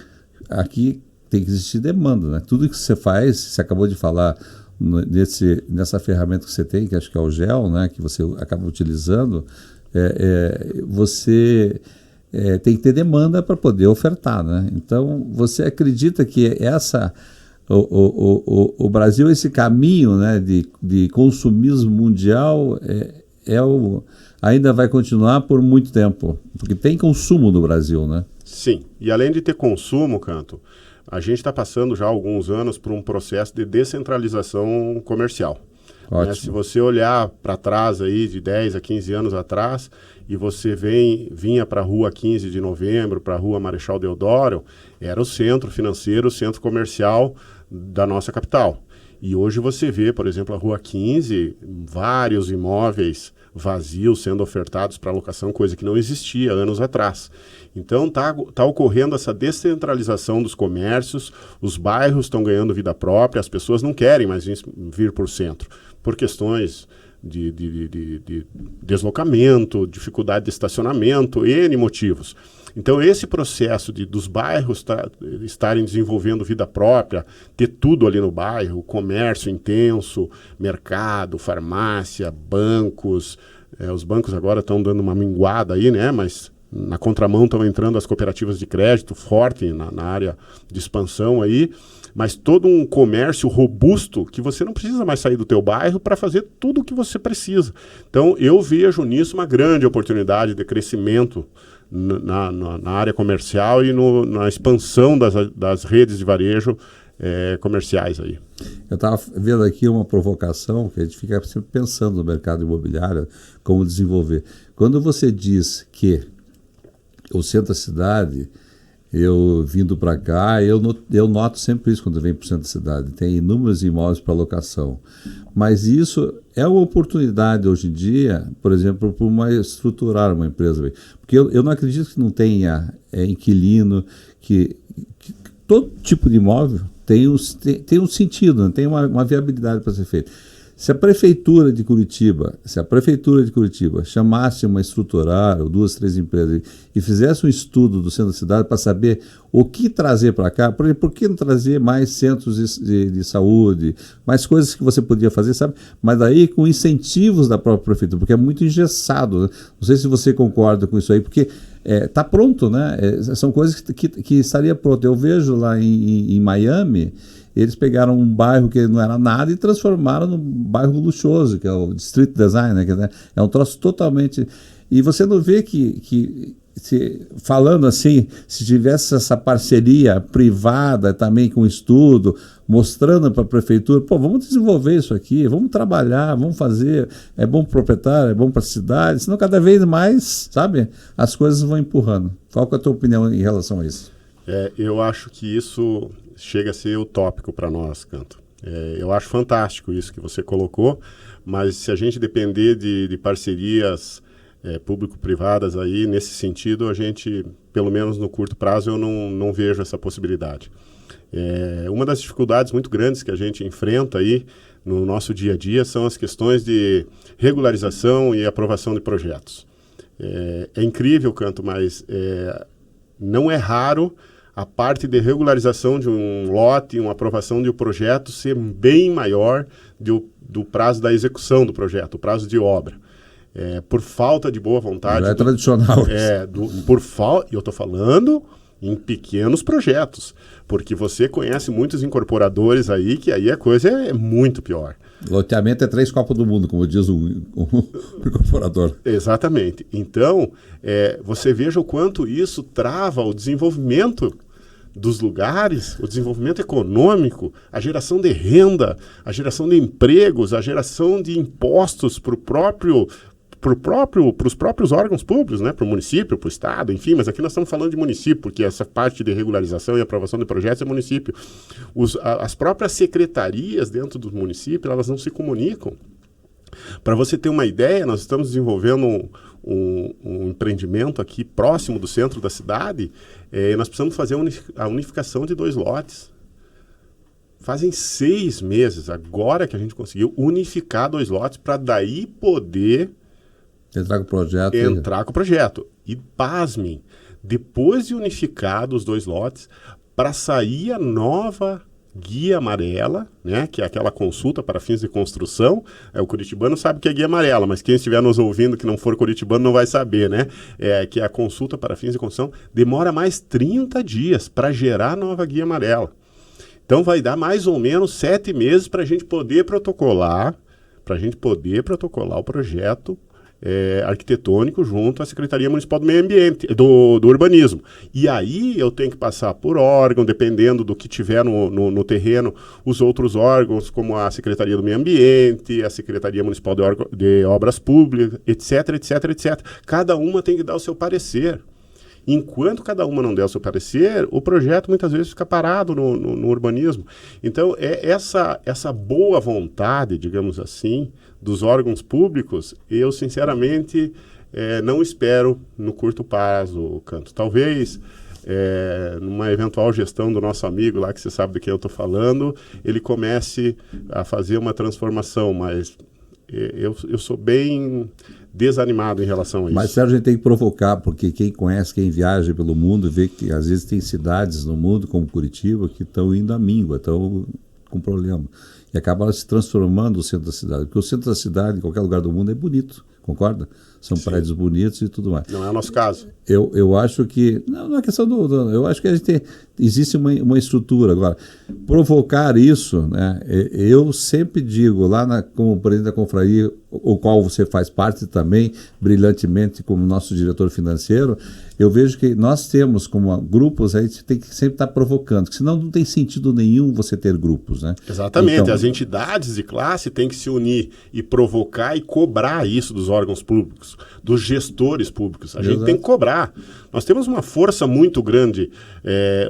aqui tem que existir demanda, né? Tudo que você faz, você acabou de falar nessa ferramenta que você tem, que acho que é o GEL, né? Que você acaba utilizando, você tem que ter demanda para poder ofertar, né? Então, você acredita que o Brasil, esse caminho, né, de consumismo mundial ainda vai continuar por muito tempo? Porque tem consumo no Brasil, né? Sim, e além de ter consumo, Canto, a gente está passando já há alguns anos por um processo de descentralização comercial. Ótimo. Se você olhar para trás aí, de 10 a 15 anos atrás, e você vinha para a Rua 15 de Novembro, para a Rua Marechal Deodoro, era o centro financeiro, o centro comercial da nossa capital. E hoje você vê, por exemplo, a Rua 15, vários imóveis vazios sendo ofertados para locação, coisa que não existia anos atrás. Então tá ocorrendo essa descentralização dos comércios, os bairros estão ganhando vida própria, as pessoas não querem mais vir para o centro, por questões de deslocamento, dificuldade de estacionamento, N motivos. Então esse processo dos bairros estarem desenvolvendo vida própria, ter tudo ali no bairro, comércio intenso, mercado, farmácia, bancos, os bancos agora estão dando uma minguada aí, né? Mas na contramão estão entrando as cooperativas de crédito forte na área de expansão aí, mas todo um comércio robusto que você não precisa mais sair do teu bairro para fazer tudo o que você precisa. Então eu vejo nisso uma grande oportunidade de crescimento na área comercial e na expansão das redes de varejo comerciais aí. Eu estava vendo aqui uma provocação que a gente fica sempre pensando no mercado imobiliário, como desenvolver. Quando você diz que o centro da cidade, eu vindo para cá, eu noto sempre isso quando eu venho para o centro da cidade. Tem inúmeros imóveis para locação. Mas isso é uma oportunidade hoje em dia, por exemplo, para estruturar uma empresa. Porque eu não acredito que não tenha inquilino, que todo tipo de imóvel tem um sentido, né? Tem uma viabilidade para ser feito. Se a Prefeitura de Curitiba chamasse uma estruturar ou 2, 3 empresas e fizesse um estudo do centro da cidade para saber o que trazer para cá, por exemplo, por que não trazer mais centros de saúde, mais coisas que você podia fazer, sabe? Mas daí com incentivos da própria Prefeitura, porque é muito engessado, né? Não sei se você concorda com isso aí, porque está pronto, né? São coisas que estaria pronto. Eu vejo lá em Miami, eles pegaram um bairro que não era nada e transformaram num bairro luxuoso, que é o Street Design, né? Que é um troço totalmente... E você não vê que falando assim, se tivesse essa parceria privada também com estudo, mostrando para a prefeitura, vamos desenvolver isso aqui, vamos trabalhar, vamos fazer, é bom para o proprietário, é bom para a cidade, senão cada vez mais, sabe, as coisas vão empurrando. Qual que é a tua opinião em relação a isso? Eu acho que isso chega a ser utópico para nós, Canto. Eu acho fantástico isso que você colocou, mas se a gente depender de parcerias público-privadas aí, nesse sentido, a gente, pelo menos no curto prazo, eu não vejo essa possibilidade. Uma das dificuldades muito grandes que a gente enfrenta aí no nosso dia a dia são as questões de regularização e aprovação de projetos. É incrível, Canto, mas não é raro a parte de regularização de um lote, uma aprovação de um projeto ser bem maior do prazo da execução do projeto, o prazo de obra. Por falta de boa vontade. Já é tradicional. E eu estou falando em pequenos projetos, porque você conhece muitos incorporadores aí, que aí a coisa é muito pior. Loteamento é 3 Copas do Mundo, como diz o incorporador. Exatamente. Então, você veja o quanto isso trava o desenvolvimento dos lugares, o desenvolvimento econômico, a geração de renda, a geração de empregos, a geração de impostos para os próprios órgãos públicos, né? Para o município, para o estado, enfim, mas aqui nós estamos falando de município, porque essa parte de regularização e aprovação de projetos é município. As próprias secretarias dentro do município, elas não se comunicam. Para você ter uma ideia, nós estamos desenvolvendo um empreendimento aqui próximo do centro da cidade, nós precisamos fazer a unificação de 2 lotes. Fazem 6 meses, agora que a gente conseguiu unificar 2 lotes, para daí poder entrar com o projeto. E pasmem, depois de unificar os 2 lotes, para sair a nova guia amarela, né, que é aquela consulta para fins de construção, o curitibano sabe que é guia amarela, mas quem estiver nos ouvindo que não for curitibano não vai saber, né, que é a consulta para fins de construção, demora mais 30 dias para gerar a nova guia amarela. Então vai dar mais ou menos 7 meses para a gente poder protocolar o projeto arquitetônico junto à Secretaria Municipal do Meio Ambiente, do Urbanismo. E aí eu tenho que passar por órgão, dependendo do que tiver no terreno, os outros órgãos, como a Secretaria do Meio Ambiente, a Secretaria Municipal de Obras Públicas, etc, etc, etc. Cada uma tem que dar o seu parecer. Enquanto cada uma não der o seu parecer, o projeto muitas vezes fica parado no urbanismo. Então, essa boa vontade, digamos assim, dos órgãos públicos, eu sinceramente não espero no curto prazo, Canto. Talvez numa eventual gestão do nosso amigo lá, que você sabe de quem eu estou falando, ele comece a fazer uma transformação, mas eu sou bem desanimado em relação a isso. Mas, Sérgio, a gente tem que provocar, porque quem conhece, quem viaja pelo mundo, vê que às vezes tem cidades no mundo, como Curitiba, que estão indo à míngua, estão com problema. E acabaram se transformando o centro da cidade. Porque o centro da cidade, em qualquer lugar do mundo, é bonito. concorda? São Sim. prédios bonitos e tudo mais. Não é o nosso caso. Eu acho que, não é questão eu acho que existe uma estrutura. Agora, provocar isso, né, eu sempre digo, como presidente da confraria, o qual você faz parte também, brilhantemente como nosso diretor financeiro, eu vejo que nós temos como grupos, a gente tem que sempre estar provocando, senão não tem sentido nenhum você ter grupos, né? Exatamente, então, as entidades de classe têm que se unir e provocar e cobrar isso dos órgãos públicos, dos gestores públicos. A gente tem que cobrar. Nós temos uma força muito grande,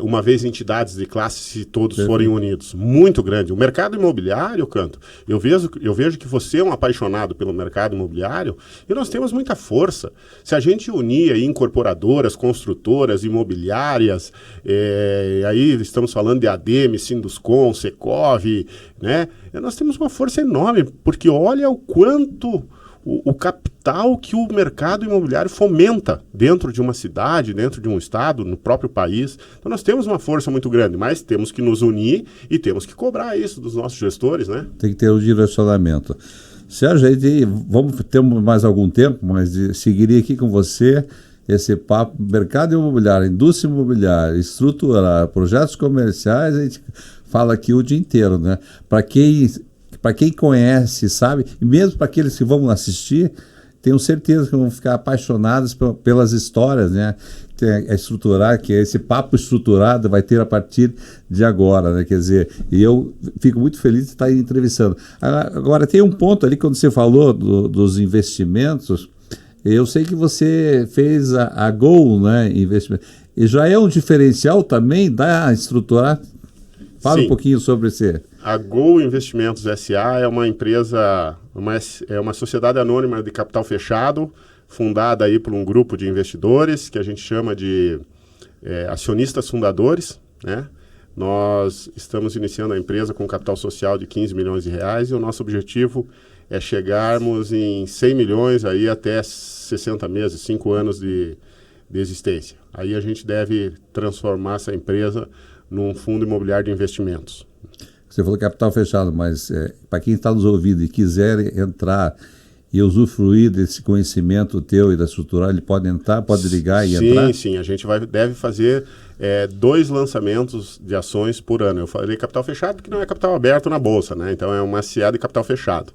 uma vez entidades de classe, se todos forem unidos, muito grande. O mercado imobiliário, Canto, eu vejo que você é um apaixonado pelo mercado imobiliário e nós temos muita força. Se a gente unir aí incorporadoras, construtoras, imobiliárias, aí estamos falando de ADM, Sinduscon, Secov, né? Nós temos uma força enorme, porque olha o quanto o capital que o mercado imobiliário fomenta dentro de uma cidade, dentro de um estado, no próprio país. Então nós temos uma força muito grande, mas temos que nos unir e temos que cobrar isso dos nossos gestores, né? Tem que ter o direcionamento. Sérgio, vamos ter mais algum tempo, mas seguiria aqui com você esse papo, mercado imobiliário, indústria imobiliária, estruturar, projetos comerciais, a gente fala aqui o dia inteiro, né? Para quem conhece, sabe, e mesmo para aqueles que vão assistir, tenho certeza que vão ficar apaixonados pelas histórias, né? Que esse papo estruturado vai ter a partir de agora, né? Quer dizer, e eu fico muito feliz de estar entrevistando. Agora, tem um ponto ali, quando você falou dos investimentos, eu sei que você fez a Gol, né, investimento, e já é um diferencial também da estruturar. Fala Sim. um pouquinho sobre esse. A Gol Investimentos S.A. é uma empresa, é uma sociedade anônima de capital fechado, fundada aí por um grupo de investidores que a gente chama de acionistas fundadores, né? Nós estamos iniciando a empresa com capital social de 15 milhões de reais e o nosso objetivo é chegarmos em 100 milhões aí até 60 meses, 5 anos de existência. Aí a gente deve transformar essa empresa num fundo imobiliário de investimentos. Você falou capital fechado, mas para quem está nos ouvindo e quiser entrar e usufruir desse conhecimento teu e da estrutural, ele pode entrar, pode ligar e entrar? Sim, a gente deve fazer 2 lançamentos de ações por ano. Eu falei capital fechado porque não é capital aberto na bolsa, né? Então é uma SA de capital fechado.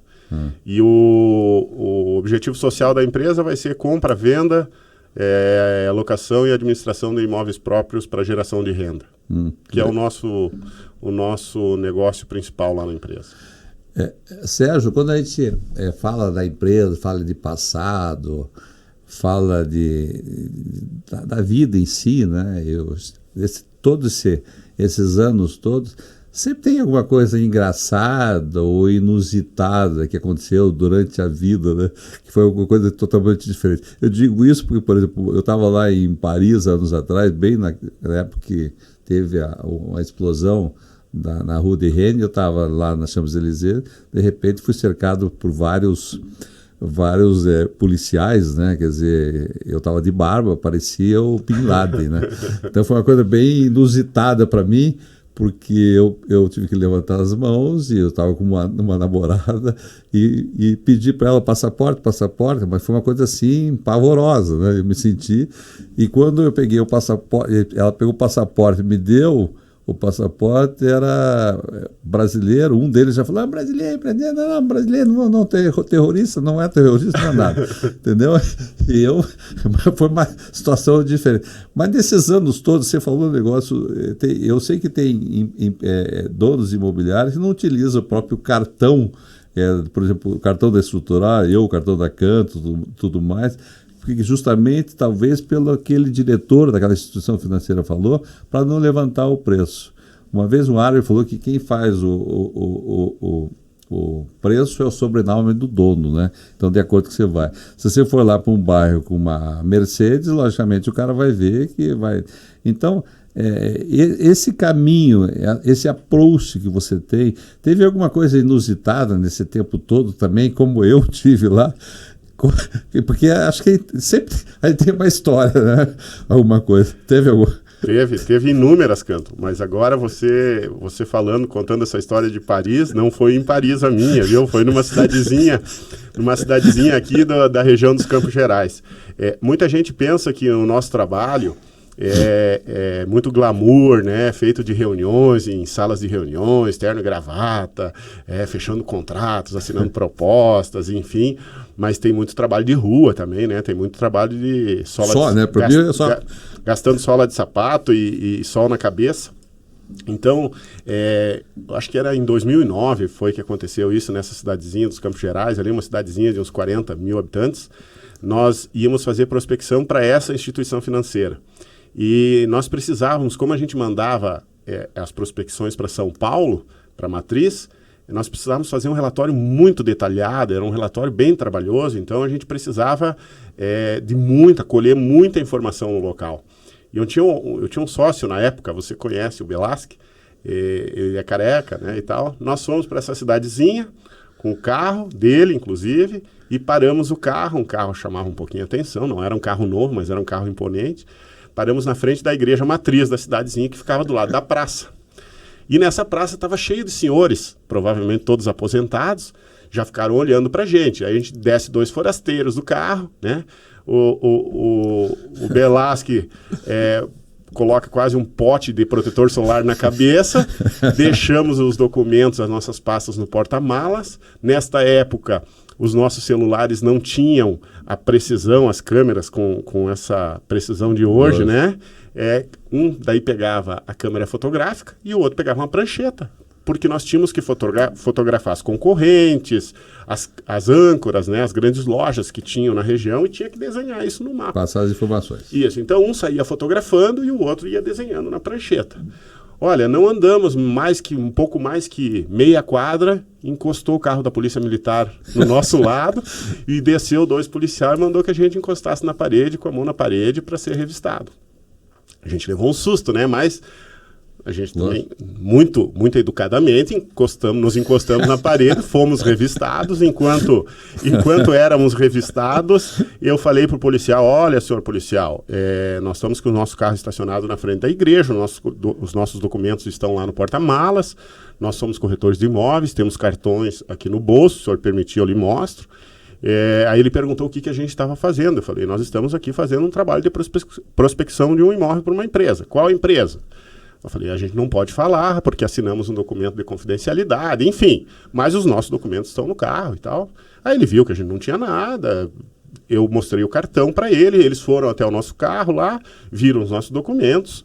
E o objetivo social da empresa vai ser compra, venda, alocação e administração de imóveis próprios para geração de renda, que é o nosso negócio principal lá na empresa. Sérgio, quando a gente fala da empresa, fala de passado, fala da vida em si, né? Todos esses anos todos, sempre tem alguma coisa engraçada ou inusitada que aconteceu durante a vida, né? Que foi alguma coisa totalmente diferente. Eu digo isso porque, por exemplo, eu estava lá em Paris anos atrás, bem na época que teve uma explosão na Rue de Rennes, eu estava lá na Champs-Élysées, de repente fui cercado por vários policiais, né? Quer dizer, eu estava de barba, parecia o Bin Laden, né? Então foi uma coisa bem inusitada para mim, porque eu tive que levantar as mãos e eu estava com uma namorada e pedi para ela passaporte, mas foi uma coisa assim pavorosa, né? Eu me senti, e quando eu peguei o passaporte, ela pegou o passaporte, me deu. O passaporte era brasileiro, um deles já falou, brasileiro, não, terrorista, não é terrorista, não é nada, entendeu? E foi uma situação diferente. Mas nesses anos todos, você falou um negócio, eu sei que tem donos imobiliários que não utilizam o próprio cartão, por exemplo, o cartão da estrutural, o cartão da Canto, tudo mais, porque justamente, talvez, pelo aquele diretor daquela instituição financeira falou, para não levantar o preço. Uma vez um árabe falou que quem faz o preço é o sobrenome do dono, né? Então, de acordo com que você vai. Se você for lá para um bairro com uma Mercedes, logicamente o cara vai ver que vai... Então, esse caminho, esse approach que você tem, teve alguma coisa inusitada nesse tempo todo também, como eu tive lá? Porque acho que sempre a gente tem uma história, né? Alguma coisa. Teve alguma? Teve inúmeras, Canto, mas agora você falando, contando essa história de Paris, não foi em Paris a minha, viu? Foi numa cidadezinha aqui da região dos Campos Gerais. Muita gente pensa que o nosso trabalho é muito glamour, né? Feito de reuniões, em salas de reuniões, terno e gravata, fechando contratos, assinando propostas, enfim, mas tem muito trabalho de rua também, né? Tem muito trabalho de gastando sola de sapato e sol na cabeça. Então, acho que era em 2009 foi que aconteceu isso nessa cidadezinha dos Campos Gerais, ali uma cidadezinha de uns 40 mil habitantes. Nós íamos fazer prospecção para essa instituição financeira. E nós precisávamos, como a gente mandava as prospecções para São Paulo, para a matriz, nós precisávamos fazer um relatório muito detalhado, era um relatório bem trabalhoso, então a gente precisava colher muita informação no local. E eu tinha um sócio na época, você conhece o Velasque, ele é careca, né, e tal. Nós fomos para essa cidadezinha, com o carro dele, inclusive, e paramos o carro. Um carro chamava um pouquinho a atenção, não era um carro novo, mas era um carro imponente. Paramos na frente da igreja matriz da cidadezinha, que ficava do lado da praça. E nessa praça estava cheio de senhores, provavelmente todos aposentados, já ficaram olhando para a gente. Aí a gente desce 2 forasteiros do carro, né? O Velasque coloca quase um pote de protetor solar na cabeça, deixamos os documentos, as nossas pastas no porta-malas. Nesta época, os nossos celulares não tinham a precisão, as câmeras com essa precisão de hoje, né? Um daí pegava a câmera fotográfica e o outro pegava uma prancheta, porque nós tínhamos que fotografar as concorrentes, as âncoras, né, as grandes lojas que tinham na região, e tinha que desenhar isso no mapa. Passar as informações. Isso, então um saía fotografando e o outro ia desenhando na prancheta. Olha, não andamos um pouco mais que meia quadra, encostou o carro da Polícia Militar no nosso lado e desceu 2 policiais e mandou que a gente encostasse na parede, com a mão na parede, para ser revistado. A gente levou um susto, né, mas a gente também, muito educadamente, nos encostamos na parede, fomos revistados. Enquanto éramos revistados, eu falei para o policial: olha, senhor policial, nós estamos com o nosso carro estacionado na frente da igreja, os nossos documentos estão lá no porta-malas, nós somos corretores de imóveis, temos cartões aqui no bolso, se o senhor permitir eu lhe mostro. Aí ele perguntou o que a gente estava fazendo. Eu falei: nós estamos aqui fazendo um trabalho de prospecção de um imóvel para uma empresa. Qual empresa? Eu falei: a gente não pode falar, porque assinamos um documento de confidencialidade, enfim, mas os nossos documentos estão no carro e tal. Aí ele viu que a gente não tinha nada, eu mostrei o cartão para ele, eles foram até o nosso carro lá, viram os nossos documentos,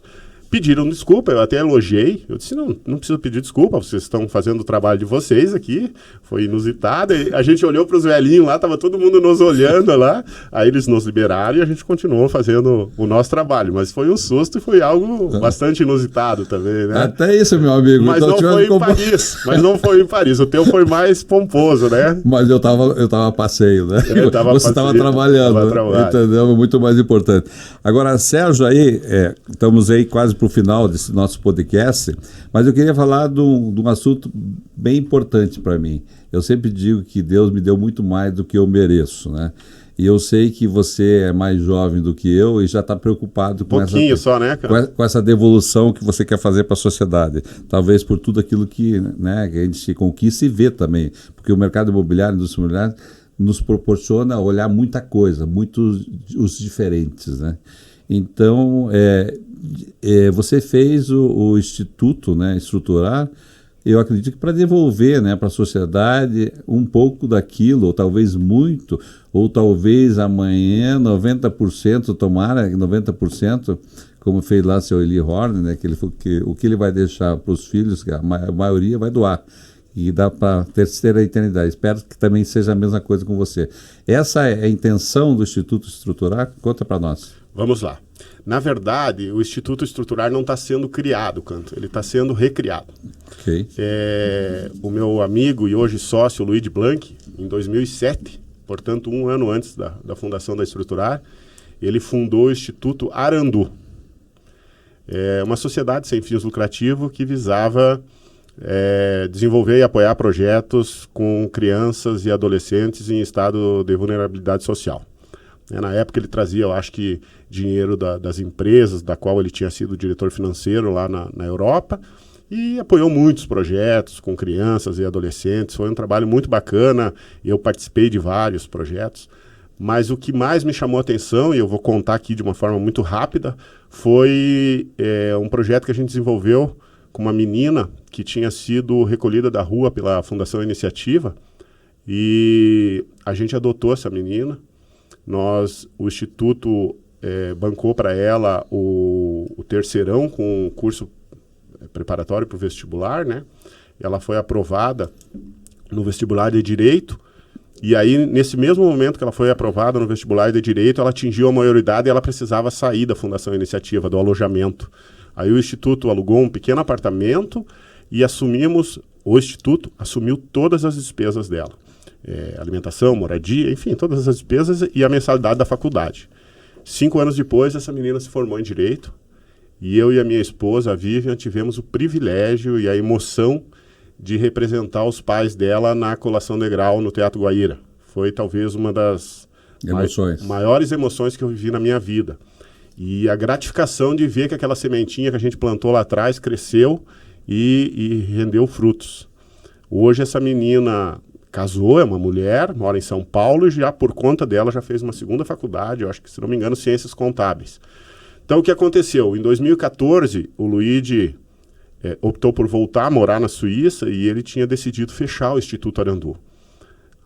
pediram desculpa, eu até elogiei, eu disse: não precisa pedir desculpa, vocês estão fazendo o trabalho de vocês aqui, foi inusitado. E a gente olhou para os velhinhos lá, estava todo mundo nos olhando lá, aí eles nos liberaram e a gente continuou fazendo o nosso trabalho, mas foi um susto e foi algo bastante inusitado também, né? Até isso, meu amigo. Mas então, não foi em Paris, o teu foi mais pomposo, né? Mas eu tava a passeio, né? Você estava trabalhando, entendeu? Muito mais importante. Agora, Sérgio, aí, estamos aí quase para o final desse nosso podcast, mas eu queria falar de um assunto bem importante para mim. Eu sempre digo que Deus me deu muito mais do que eu mereço, né? E eu sei que você é mais jovem do que eu e já está preocupado com com essa devolução que você quer fazer para a sociedade. Talvez por tudo aquilo que a gente conquista e vê também. Porque o mercado imobiliário, a indústria imobiliária, nos proporciona olhar muita coisa, muitos os diferentes, né? Então, você fez o Instituto, né, Estruturar, eu acredito que para devolver, né, para a sociedade um pouco daquilo, ou talvez muito, ou talvez amanhã 90%, tomara 90%, como fez lá seu Eli Horn, né, o que ele vai deixar para os filhos, a maioria vai doar. E dá para terceira eternidade. Espero que também seja a mesma coisa com você. Essa é a intenção do Instituto Estruturar? Conta para nós. Vamos lá. Na verdade, o Instituto Estruturar não está sendo criado, Canto, ele está sendo recriado. Okay. O meu amigo e hoje sócio, Luiz Blanc, em 2007, portanto, 1 ano antes da fundação da Estruturar, ele fundou o Instituto Arandu. Uma sociedade sem fins lucrativos que visava desenvolver e apoiar projetos com crianças e adolescentes em estado de vulnerabilidade social. Na época ele trazia, eu acho que, dinheiro das empresas, da qual ele tinha sido diretor financeiro lá na Europa, e apoiou muitos projetos com crianças e adolescentes. Foi um trabalho muito bacana, eu participei de vários projetos, mas o que mais me chamou a atenção, e eu vou contar aqui de uma forma muito rápida, foi um projeto que a gente desenvolveu com uma menina que tinha sido recolhida da rua pela Fundação Iniciativa, e a gente adotou essa menina. O Instituto bancou para ela o terceirão com o curso preparatório para o vestibular, né? Ela foi aprovada no vestibular de Direito, e aí, nesse mesmo momento que ela foi aprovada no vestibular de Direito, ela atingiu a maioridade e ela precisava sair da Fundação Iniciativa, do alojamento. Aí o Instituto alugou um pequeno apartamento e o Instituto assumiu todas as despesas dela. Alimentação, moradia, enfim, todas as despesas e a mensalidade da faculdade. 5 anos depois, essa menina se formou em Direito, e eu e a minha esposa, a Vivian, tivemos o privilégio e a emoção de representar os pais dela na colação de grau no Teatro Guaíra. Foi talvez uma das maiores emoções que eu vivi na minha vida. E a gratificação de ver que aquela sementinha que a gente plantou lá atrás cresceu e rendeu frutos. Hoje essa menina casou, é uma mulher, mora em São Paulo e já por conta dela já fez uma segunda faculdade, eu acho que, se não me engano, Ciências Contábeis. Então o que aconteceu? Em 2014, o Luigi optou por voltar a morar na Suíça e ele tinha decidido fechar o Instituto Arandu.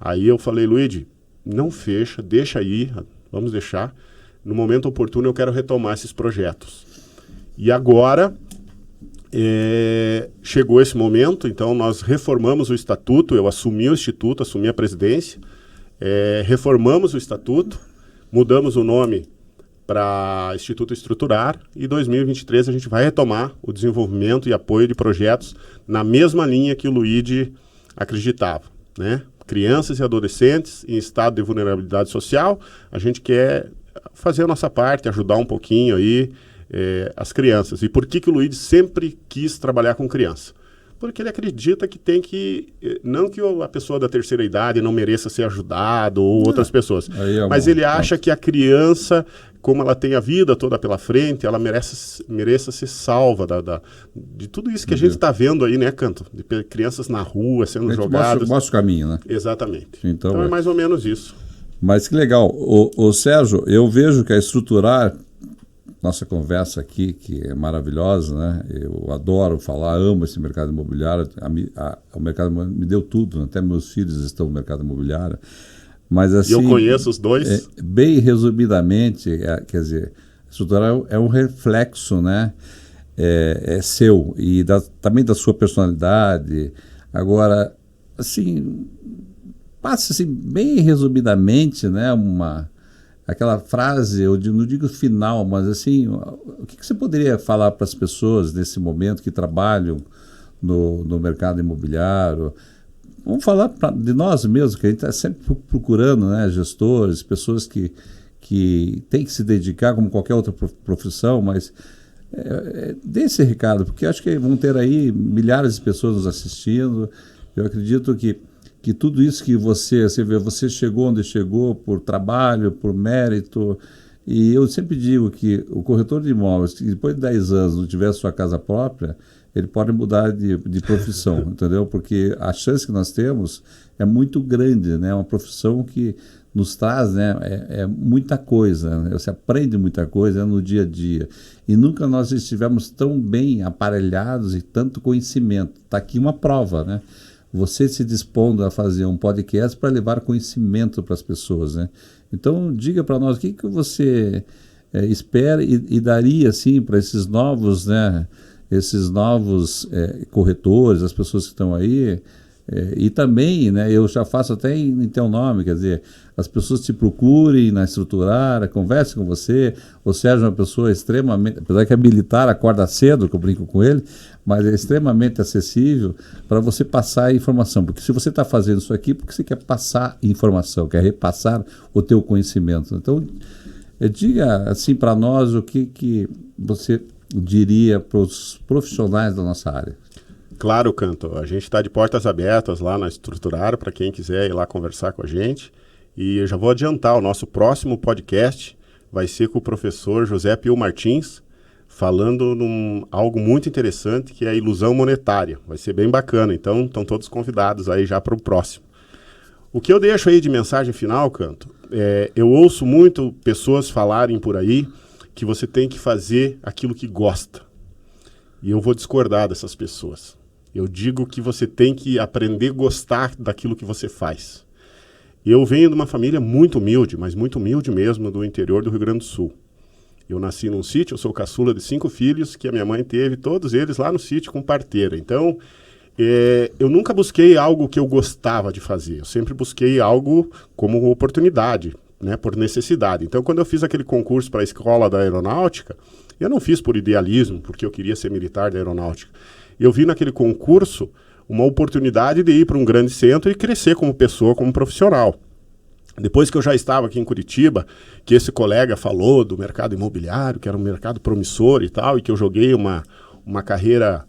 Aí eu falei, Luigi, não fecha, deixa aí, vamos deixar. No momento oportuno eu quero retomar esses projetos. E agora chegou esse momento, então nós reformamos o estatuto, eu assumi o Instituto, assumi a presidência, reformamos o estatuto, mudamos o nome para Instituto Estruturar, e em 2023 a gente vai retomar o desenvolvimento e apoio de projetos na mesma linha que o Luigi acreditava, né? Crianças e adolescentes em estado de vulnerabilidade social, a gente quer fazer a nossa parte, ajudar um pouquinho aí as crianças. E por que o Luigi sempre quis trabalhar com criança? Porque ele acredita que não que a pessoa da terceira idade não mereça ser ajudado ou outras pessoas, mas ele acha que a criança, como ela tem a vida toda pela frente, ela mereça ser salva de tudo isso que a gente está vendo aí, né, Canto? De crianças na rua sendo jogadas. Mostra o caminho, né? Exatamente. Então é mais ou menos isso. Mas que legal. O Sérgio, eu vejo que a Estruturar, nossa conversa aqui, que é maravilhosa, né? Eu adoro falar, amo esse mercado imobiliário. O mercado me deu tudo, né? Até meus filhos estão no mercado imobiliário. Mas assim, eu conheço os dois. Bem resumidamente, quer dizer, a Estruturar é um reflexo, né? É seu e também da sua personalidade. Agora, assim, passa assim, bem resumidamente, né? Aquela frase, eu não digo final, mas assim, o que você poderia falar para as pessoas nesse momento que trabalham no mercado imobiliário? Vamos falar de nós mesmos, que a gente está sempre procurando, né, gestores, pessoas que têm que se dedicar como qualquer outra profissão, mas dê esse recado, porque acho que vão ter aí milhares de pessoas nos assistindo. Eu acredito que tudo isso que você vê, você chegou onde chegou por trabalho, por mérito, e eu sempre digo que o corretor de imóveis, que depois de 10 anos não tiver sua casa própria, ele pode mudar de profissão, entendeu? Porque a chance que nós temos é muito grande, né? É uma profissão que nos traz, né, muita coisa, né? Você aprende muita coisa no dia a dia, e nunca nós estivemos tão bem aparelhados e tanto conhecimento. Está aqui uma prova, né? Você se dispondo a fazer um podcast para levar conhecimento para as pessoas, né? Então, diga para nós o que você espera e daria assim para esses novos, né? Esses novos corretores, as pessoas que estão aí, e também, né? Eu já faço até em teu nome, quer dizer, as pessoas te procurem na Estruturar, conversem com você. O Sérgio é uma pessoa extremamente, apesar que é militar, acorda cedo, que eu brinco com ele, mas é extremamente acessível para você passar a informação. Porque se você está fazendo isso aqui, porque você quer passar informação, quer repassar o teu conhecimento. Então, diga assim para nós o que você diria para os profissionais da nossa área. Claro, Canto. A gente está de portas abertas lá na Estruturar para quem quiser ir lá conversar com a gente. E eu já vou adiantar, o nosso próximo podcast vai ser com o professor José Pio Martins, falando algo muito interessante, que é a ilusão monetária. Vai ser bem bacana, então estão todos convidados aí já para o próximo. O que eu deixo aí de mensagem final, Canto, eu ouço muito pessoas falarem por aí que você tem que fazer aquilo que gosta. E eu vou discordar dessas pessoas. Eu digo que você tem que aprender a gostar daquilo que você faz. Eu venho de uma família muito humilde, mas muito humilde mesmo, do interior do Rio Grande do Sul. Eu nasci num sítio, eu sou caçula de 5 filhos, que a minha mãe teve, todos eles lá no sítio com parteira. Então, eu nunca busquei algo que eu gostava de fazer. Eu sempre busquei algo como oportunidade, né, por necessidade. Então, quando eu fiz aquele concurso para a escola da aeronáutica, eu não fiz por idealismo, porque eu queria ser militar da aeronáutica. Eu vi naquele concurso uma oportunidade de ir para um grande centro e crescer como pessoa, como profissional. Depois que eu já estava aqui em Curitiba, que esse colega falou do mercado imobiliário, que era um mercado promissor e tal, e que eu joguei uma carreira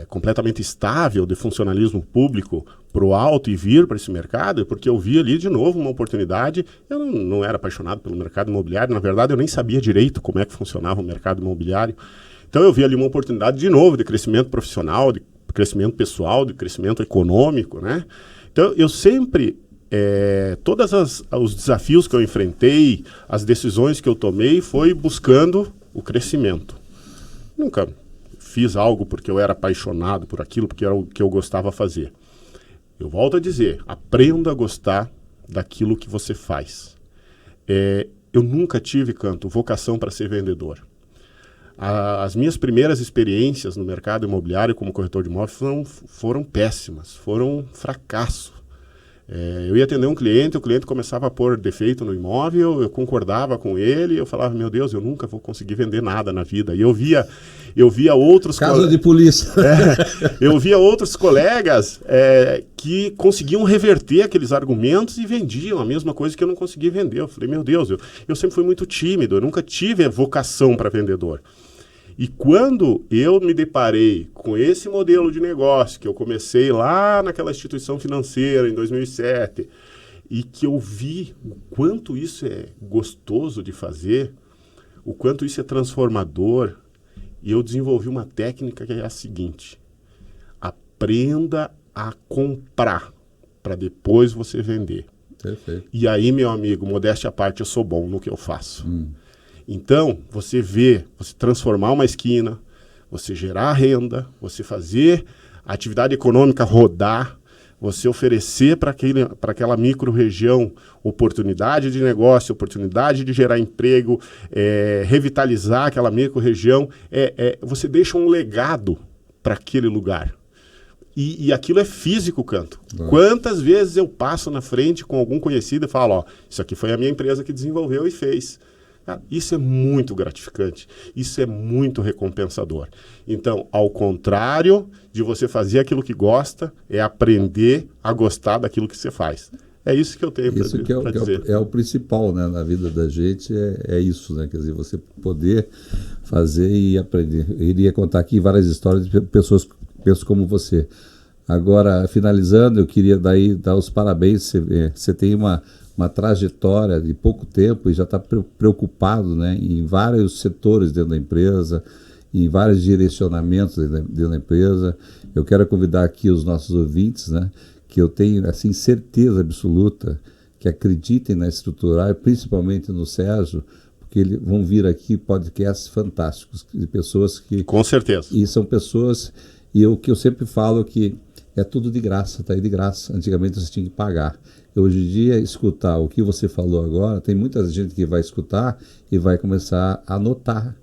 completamente estável de funcionalismo público para o alto e vir para esse mercado, porque eu vi ali de novo uma oportunidade. Eu não era apaixonado pelo mercado imobiliário, na verdade eu nem sabia direito como é que funcionava o mercado imobiliário. Então eu vi ali uma oportunidade de novo de crescimento profissional, de crescimento pessoal, de crescimento econômico, né? Então eu sempre, todos os desafios que eu enfrentei, as decisões que eu tomei, foi buscando o crescimento. Nunca fiz algo porque eu era apaixonado por aquilo, porque era o que eu gostava de fazer. Eu volto a dizer, aprenda a gostar daquilo que você faz. Eu nunca tive, Canto, vocação para ser vendedor. As minhas primeiras experiências no mercado imobiliário como corretor de imóveis foram péssimas, foram fracasso. Eu ia atender um cliente, o cliente começava a pôr defeito no imóvel, eu concordava com ele, eu falava, meu Deus, eu nunca vou conseguir vender nada na vida. E eu via outros... Caso de polícia. Eu via outros colegas que conseguiam reverter aqueles argumentos e vendiam a mesma coisa que eu não conseguia vender. Eu falei, meu Deus, eu sempre fui muito tímido, eu nunca tive a vocação para vendedor. E quando eu me deparei com esse modelo de negócio, que eu comecei lá naquela instituição financeira em 2007, e que eu vi o quanto isso é gostoso de fazer, o quanto isso é transformador, e eu desenvolvi uma técnica que é a seguinte: aprenda a comprar para depois você vender. Perfeito. E aí, meu amigo, modéstia à parte, eu sou bom no que eu faço. Então, você transformar uma esquina, você gerar renda, você fazer a atividade econômica rodar, você oferecer para aquela micro-região oportunidade de negócio, oportunidade de gerar emprego, revitalizar aquela micro-região, você deixa um legado para aquele lugar. E aquilo é físico, Canto. Quantas vezes eu passo na frente com algum conhecido e falo, isso aqui foi a minha empresa que desenvolveu e fez. Isso é muito gratificante, isso é muito recompensador. Então, ao contrário de você fazer aquilo que gosta, é aprender a gostar daquilo que você faz. É isso que eu tenho para dizer. É o principal, né, na vida da gente, é isso, né? Quer dizer, você poder fazer e aprender. Eu iria contar aqui várias histórias de pessoas como você. Agora, finalizando, eu queria dar os parabéns. Você tem uma trajetória de pouco tempo e já está preocupado, né, em vários setores dentro da empresa, em vários direcionamentos dentro da empresa. Eu quero convidar aqui os nossos ouvintes, né, que eu tenho assim, certeza absoluta que acreditem na Estruturar, principalmente no Sérgio, porque vão vir aqui podcasts fantásticos de pessoas que... Com certeza. E são pessoas... E o que eu sempre falo que é tudo de graça, está aí de graça. Antigamente você tinha que pagar. Hoje em dia, escutar o que você falou agora, tem muita gente que vai escutar e vai começar a anotar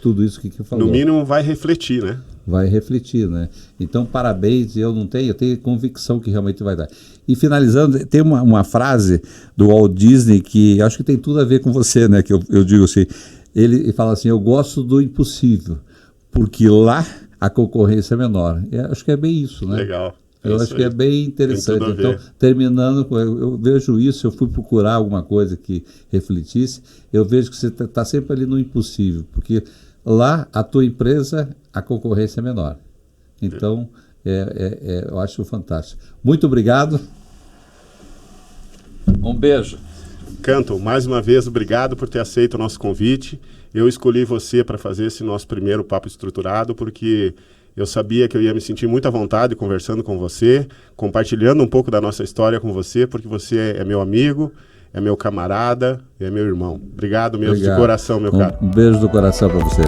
tudo isso que falou. No mínimo vai refletir, né? Vai refletir, né? Então, parabéns, eu tenho convicção que realmente vai dar. E finalizando, tem uma frase do Walt Disney que acho que tem tudo a ver com você, né? Que eu digo assim, ele fala assim, eu gosto do impossível, porque lá a concorrência é menor. Acho que é bem isso, né? Legal. Eu acho que é bem interessante. Então, terminando, eu vejo isso, eu fui procurar alguma coisa que refletisse, eu vejo que você está sempre ali no impossível, porque lá a tua empresa, a concorrência é menor. Então, eu acho fantástico. Muito obrigado. Um beijo. Canto, mais uma vez, obrigado por ter aceito o nosso convite. Eu escolhi você para fazer esse nosso primeiro papo estruturado, porque eu sabia que eu ia me sentir muito à vontade conversando com você, compartilhando um pouco da nossa história com você, porque você é meu amigo, é meu camarada, é meu irmão. Obrigado mesmo, de coração, meu cara. Um beijo do coração para você.